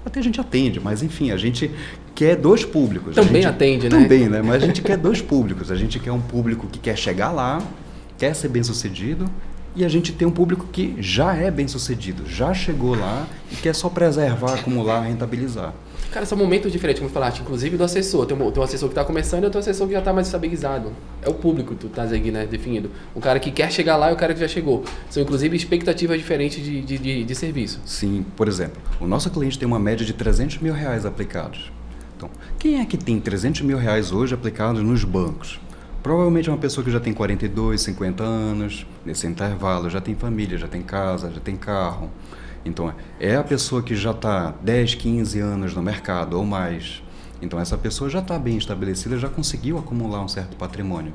Até a gente atende, mas enfim, a gente quer dois públicos. Também atende, né? Também, né? Mas a gente quer dois públicos. A gente quer um público que quer chegar lá, quer ser bem-sucedido, e a gente tem um público que já é bem-sucedido, já chegou lá e quer só preservar, acumular, rentabilizar. Cara, são momentos diferentes, como falaste, inclusive do assessor. Tem um assessor que está começando e outro assessor que já está mais estabilizado. É o público que tu estás aí, né, definindo. O cara que quer chegar lá e o cara que já chegou. São, inclusive, expectativas diferentes de serviço. Sim, por exemplo, o nosso cliente tem uma média de 300 mil reais aplicados. Então, quem é que tem 300 mil reais hoje aplicados nos bancos? Provavelmente é uma pessoa que já tem 42, 50 anos, nesse intervalo, já tem família, já tem casa, já tem carro. Então, é a pessoa que já está 10, 15 anos no mercado ou mais. Então, essa pessoa já está bem estabelecida, já conseguiu acumular um certo patrimônio.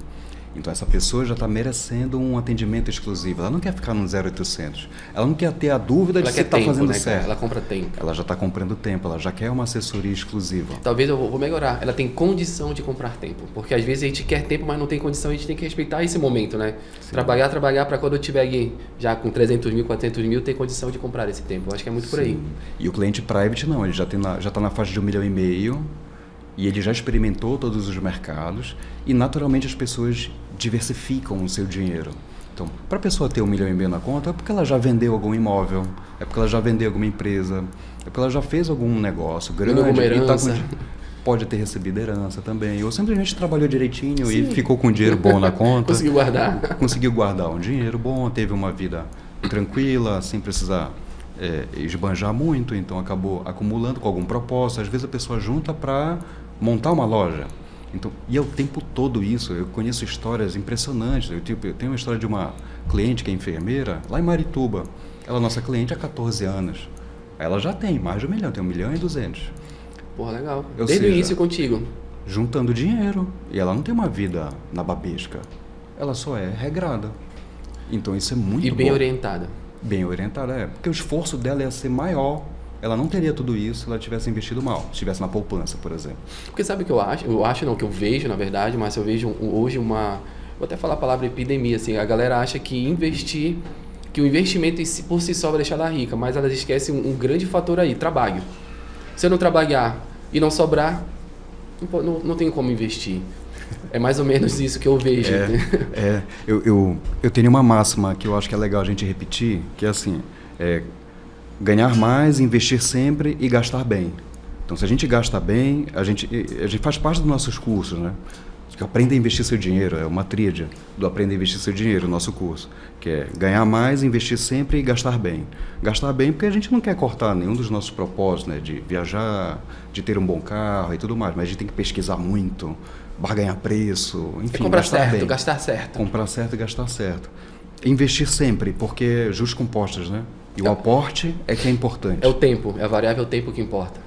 Então, essa pessoa já está merecendo um atendimento exclusivo. Ela não quer ficar no 0800. Ela não quer ter a dúvida de se está fazendo certo. Ela compra tempo. Ela já está comprando tempo, ela já quer uma assessoria exclusiva. Talvez eu vou melhorar. Ela tem condição de comprar tempo. Porque às vezes a gente quer tempo, mas não tem condição. A gente tem que respeitar esse momento, né? Sim. Trabalhar para quando eu estiver já com 300 mil, 400 mil, ter condição de comprar esse tempo. Eu acho que é muito por aí. E o cliente private não. Ele já está na faixa de 1,5 milhão. E ele já experimentou todos os mercados e, naturalmente, as pessoas diversificam o seu dinheiro. Então, para a pessoa ter 1,5 milhão na conta, é porque ela já vendeu algum imóvel, é porque ela já vendeu alguma empresa, é porque ela já fez algum negócio grande. Alguma herança. Pode ter recebido herança também, ou simplesmente trabalhou direitinho. Sim. E ficou com dinheiro bom na conta. Conseguiu guardar. Conseguiu guardar um dinheiro bom, teve uma vida tranquila, sem precisar esbanjar muito, então acabou acumulando com algum propósito. Às vezes a pessoa junta para montar uma loja. Então, e é o tempo todo isso. Eu conheço histórias impressionantes. Eu tenho uma história de uma cliente que é enfermeira, lá em Marituba. Ela é nossa cliente há 14 anos. Ela já tem mais de 1 milhão, tem 1,2 milhão. Porra, legal. Desde o início contigo. Juntando dinheiro. E ela não tem uma vida nababesca. Ela só é regrada. Então isso é muito bom. E bem orientada. Bem orientada, porque o esforço dela ia ser maior. Ela não teria tudo isso se ela tivesse investido mal, se estivesse na poupança, por exemplo. Porque sabe o que eu acho? Que eu vejo, na verdade, mas eu vejo hoje vou até falar a palavra epidemia, assim, a galera acha que o investimento por si só vai deixar ela rica, mas elas esquecem um grande fator aí, trabalho. Se eu não trabalhar e não sobrar, não tenho como investir. É mais ou menos isso que eu vejo. Eu tenho uma máxima que eu acho que é legal a gente repetir, que é assim, ganhar mais, investir sempre e gastar bem. Então, se a gente gasta bem, a gente faz parte dos nossos cursos, né? Aprenda a investir seu dinheiro, é uma tríade do Aprenda a Investir Seu Dinheiro, o nosso curso, que é ganhar mais, investir sempre e gastar bem. Gastar bem porque a gente não quer cortar nenhum dos nossos propósitos, né? De viajar, de ter um bom carro e tudo mais, mas a gente tem que pesquisar muito, barganhar preço, enfim, comprar gastar certo, bem. Gastar certo. Comprar certo e gastar certo. Investir sempre, porque juros compostos, né? E o aporte é que é importante. É o tempo, é a variável tempo que importa.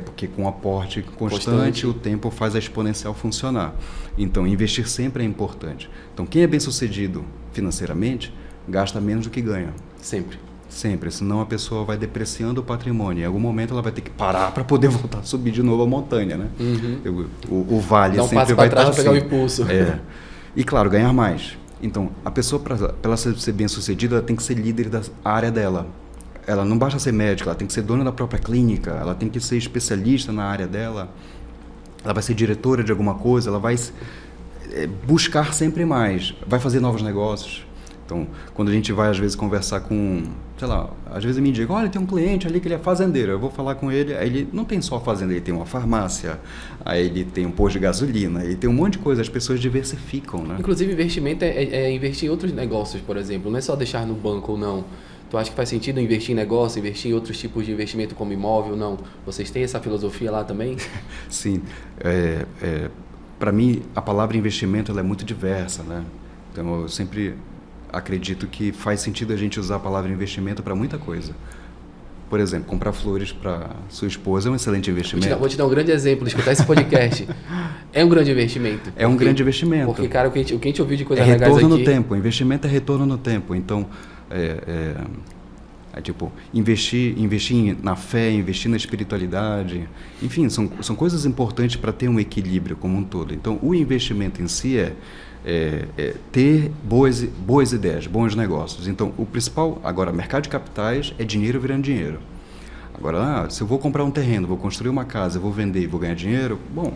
Porque com aporte constante o tempo faz a exponencial funcionar. Então, investir sempre é importante. Então, quem é bem-sucedido financeiramente, gasta menos do que ganha. Sempre. Sempre, senão a pessoa vai depreciando o patrimônio. Em algum momento ela vai ter que parar para poder voltar a subir de novo a montanha, né? Uhum. O vale sempre vai estar assim. Pegar o impulso. E claro, ganhar mais. Então, a pessoa, para ela ser bem-sucedida, ela tem que ser líder da área dela. Ela não basta ser médica, ela tem que ser dona da própria clínica, ela tem que ser especialista na área dela, ela vai ser diretora de alguma coisa, ela vai buscar sempre mais, vai fazer novos negócios. Então, quando a gente vai, às vezes, conversar com, sei lá, às vezes me diga, olha, tem um cliente ali que ele é fazendeiro, eu vou falar com ele, aí ele não tem só fazenda, ele tem uma farmácia, aí ele tem um posto de gasolina, ele tem um monte de coisa, as pessoas diversificam, né? Inclusive, investimento é investir em outros negócios, por exemplo, não é só deixar no banco ou não. Tu acha que faz sentido investir em negócio, investir em outros tipos de investimento como imóvel? Não. Vocês têm essa filosofia lá também? Sim. Para mim, a palavra investimento ela é muito diversa, né? Então, eu sempre acredito que faz sentido a gente usar a palavra investimento para muita coisa. Por exemplo, comprar flores para sua esposa é um excelente investimento. Vou te dar um grande exemplo, escutar esse podcast. É um grande investimento. É um grande investimento. Porque, cara, o que a gente ouviu de coisas legais aqui... É retorno no tempo, investimento é retorno no tempo. Então, tipo, investir na fé, investir na espiritualidade, enfim, são coisas importantes para ter um equilíbrio como um todo. Então, o investimento em si é ter boas ideias, bons negócios. Então, o principal, agora, mercado de capitais é dinheiro virando dinheiro. Agora, se eu vou comprar um terreno, vou construir uma casa, vou vender e vou ganhar dinheiro, bom,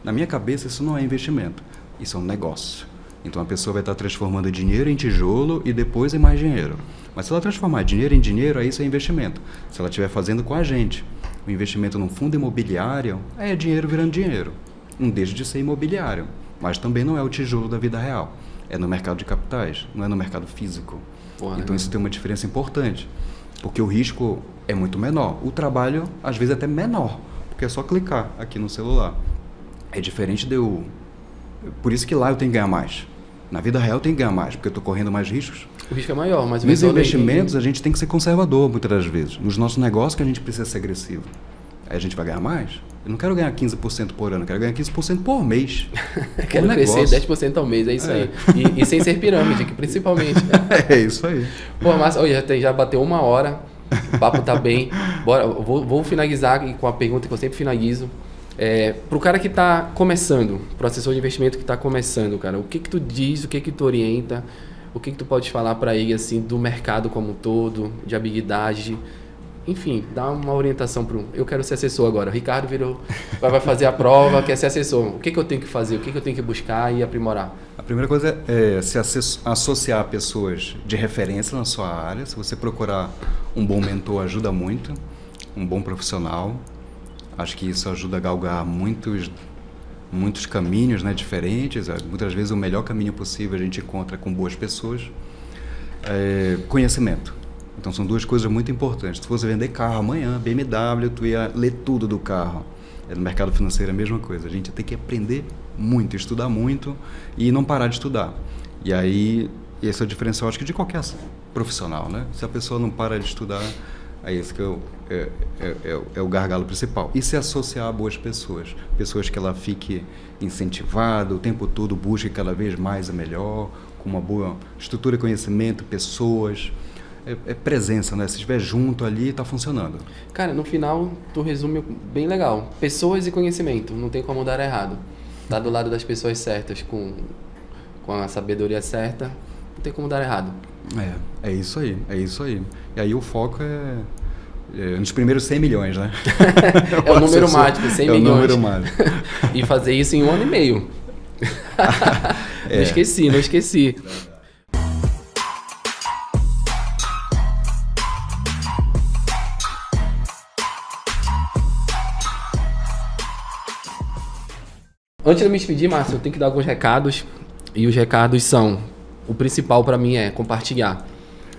na minha cabeça isso não é investimento, isso é um negócio. Então, a pessoa vai estar transformando dinheiro em tijolo e depois em mais dinheiro. Mas se ela transformar dinheiro em dinheiro, aí isso é investimento. Se ela estiver fazendo com a gente, o investimento num fundo imobiliário é dinheiro virando dinheiro. Não deixa de ser imobiliário, mas também não é o tijolo da vida real. É no mercado de capitais, não é no mercado físico. Então isso tem uma diferença importante, porque o risco é muito menor. O trabalho, às vezes, é até menor, porque é só clicar aqui no celular. É diferente de eu... Por isso que lá eu tenho que ganhar mais. Na vida real eu tenho que ganhar mais, porque eu estou correndo mais riscos. O risco é maior, mas... Nos investimentos, a gente tem que ser conservador, muitas das vezes. Nos nossos negócios que a gente precisa ser agressivo. Aí a gente vai ganhar mais? Eu não quero ganhar 15% por ano, eu quero ganhar 15% por mês. Quero crescer 10% ao mês, é isso aí. E sem ser pirâmide, aqui, principalmente. É isso aí. Pô, mas já bateu 1 hora, o papo tá bem. Bora, vou finalizar com a pergunta que eu sempre finalizo. Para o cara que está começando, para o assessor de investimento que está começando, cara, o que tu diz, o que tu orienta, o que tu pode falar para ele assim do mercado como um todo, de habilidade, enfim, dá uma orientação para eu quero ser assessor agora. O Ricardo vai fazer a prova, quer ser assessor. O que eu tenho que fazer? O que eu tenho que buscar e aprimorar? A primeira coisa é se associar a pessoas de referência na sua área. Se você procurar um bom mentor, ajuda muito, um bom profissional. Acho que isso ajuda a galgar muitos caminhos, né, diferentes. Muitas vezes o melhor caminho possível a gente encontra com boas pessoas. Conhecimento. Então são duas coisas muito importantes. Se fosse vender carro amanhã, BMW, tu ia ler tudo do carro. No mercado financeiro é a mesma coisa. A gente tem que aprender muito, estudar muito e não parar de estudar. E aí, esse é o diferencial, acho que de qualquer profissional, né? Se a pessoa não para de estudar, aí esse que é o gargalo principal. E se associar a boas pessoas. Pessoas que ela fique incentivada, o tempo todo busque cada vez mais a melhor, com uma boa estrutura de conhecimento, pessoas... presença, né? Se estiver junto ali, está funcionando. Cara, no final, tu resume bem legal. Pessoas e conhecimento, não tem como dar errado. Tá do lado das pessoas certas, com a sabedoria certa, não tem como dar errado. É isso aí. E aí o foco nos primeiros 100 milhões, né? É o número mágico, 100 milhões. É o número mágico. E fazer isso em 1 ano e meio. Não esqueci. Antes de eu me despedir, Márcio, eu tenho que dar alguns recados. E os recados são... O principal para mim é compartilhar.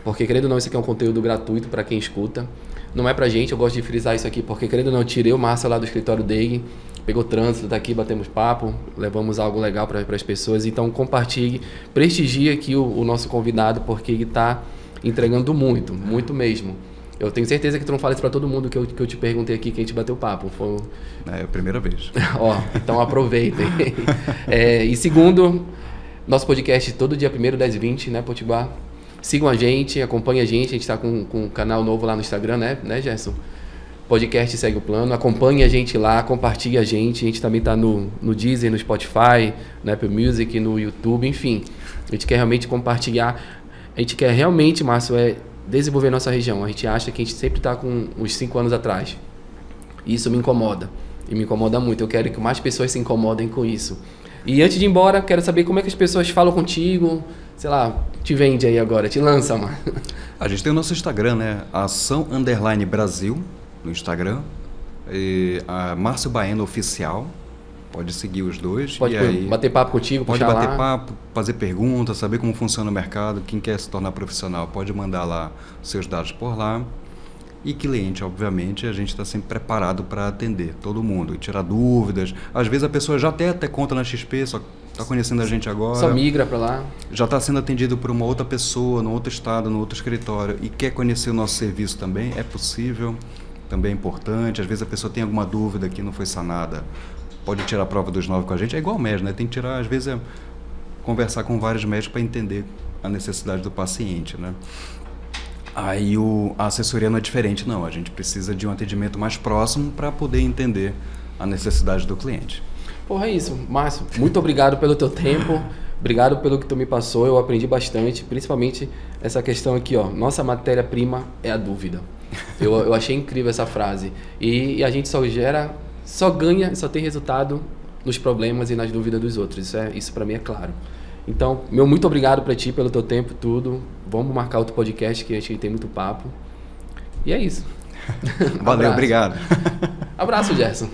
Porque, querendo ou não, isso aqui é um conteúdo gratuito para quem escuta. Não é pra gente, eu gosto de frisar isso aqui, porque, querendo ou não, eu tirei o Márcio lá do escritório dele, pegou trânsito daqui, batemos papo, levamos algo legal para as pessoas. Então, compartilhe, prestigie aqui o nosso convidado, porque ele está entregando muito mesmo. Eu tenho certeza que tu não fala isso pra todo mundo que eu te perguntei aqui, que a gente bateu papo. É a primeira vez. Então aproveitem. E segundo, nosso podcast todo dia 1º, 10h20, né, Potiguar? Sigam a gente, acompanhem a gente tá com um canal novo lá no Instagram, né, Gerson? Podcast Segue o Plano, acompanhe a gente lá, compartilhe a gente também tá no Deezer, no Spotify, no Apple Music, no YouTube, enfim. A gente quer realmente compartilhar, a gente quer realmente, Márcio, desenvolver nossa região. A gente acha que a gente sempre está com uns 5 anos atrás. E isso me incomoda. E me incomoda muito. Eu quero que mais pessoas se incomodem com isso. E antes de ir embora, quero saber como é que as pessoas falam contigo, sei lá, te vende aí agora, te lança, mano. A gente tem o nosso Instagram, né? Ação_Brasil no Instagram. E a Márcio Baena Oficial. Pode seguir os dois. Pode e aí, bater papo contigo, pode puxar bater lá. papo, fazer perguntas, saber como funciona o mercado. Quem quer se tornar profissional pode mandar lá seus dados por lá. E cliente, obviamente, a gente está sempre preparado para atender todo mundo e tirar dúvidas. Às vezes a pessoa já tem até conta na XP, só está conhecendo a gente agora. Só migra para lá. Já está sendo atendido por uma outra pessoa, num outro estado, num outro escritório e quer conhecer o nosso serviço também, é possível, também é importante. Às vezes a pessoa tem alguma dúvida que não foi sanada, pode tirar a prova dos 9 com a gente. É igual ao médico, né? Tem que tirar, às vezes, conversar com vários médicos para entender a necessidade do paciente, né? Aí a assessoria não é diferente, não. A gente precisa de um atendimento mais próximo para poder entender a necessidade do cliente. Porra, é isso. Márcio, muito obrigado pelo teu tempo. Obrigado pelo que tu me passou. Eu aprendi bastante, principalmente essa questão aqui, ó. Nossa matéria-prima é a dúvida. Eu achei incrível essa frase. E a gente só ganha, só tem resultado nos problemas e nas dúvidas dos outros. Isso para mim é claro. Então, muito obrigado para ti pelo teu tempo, tudo. Vamos marcar outro podcast que a gente tem muito papo. E é isso. Valeu, obrigado. Abraço, Gerson.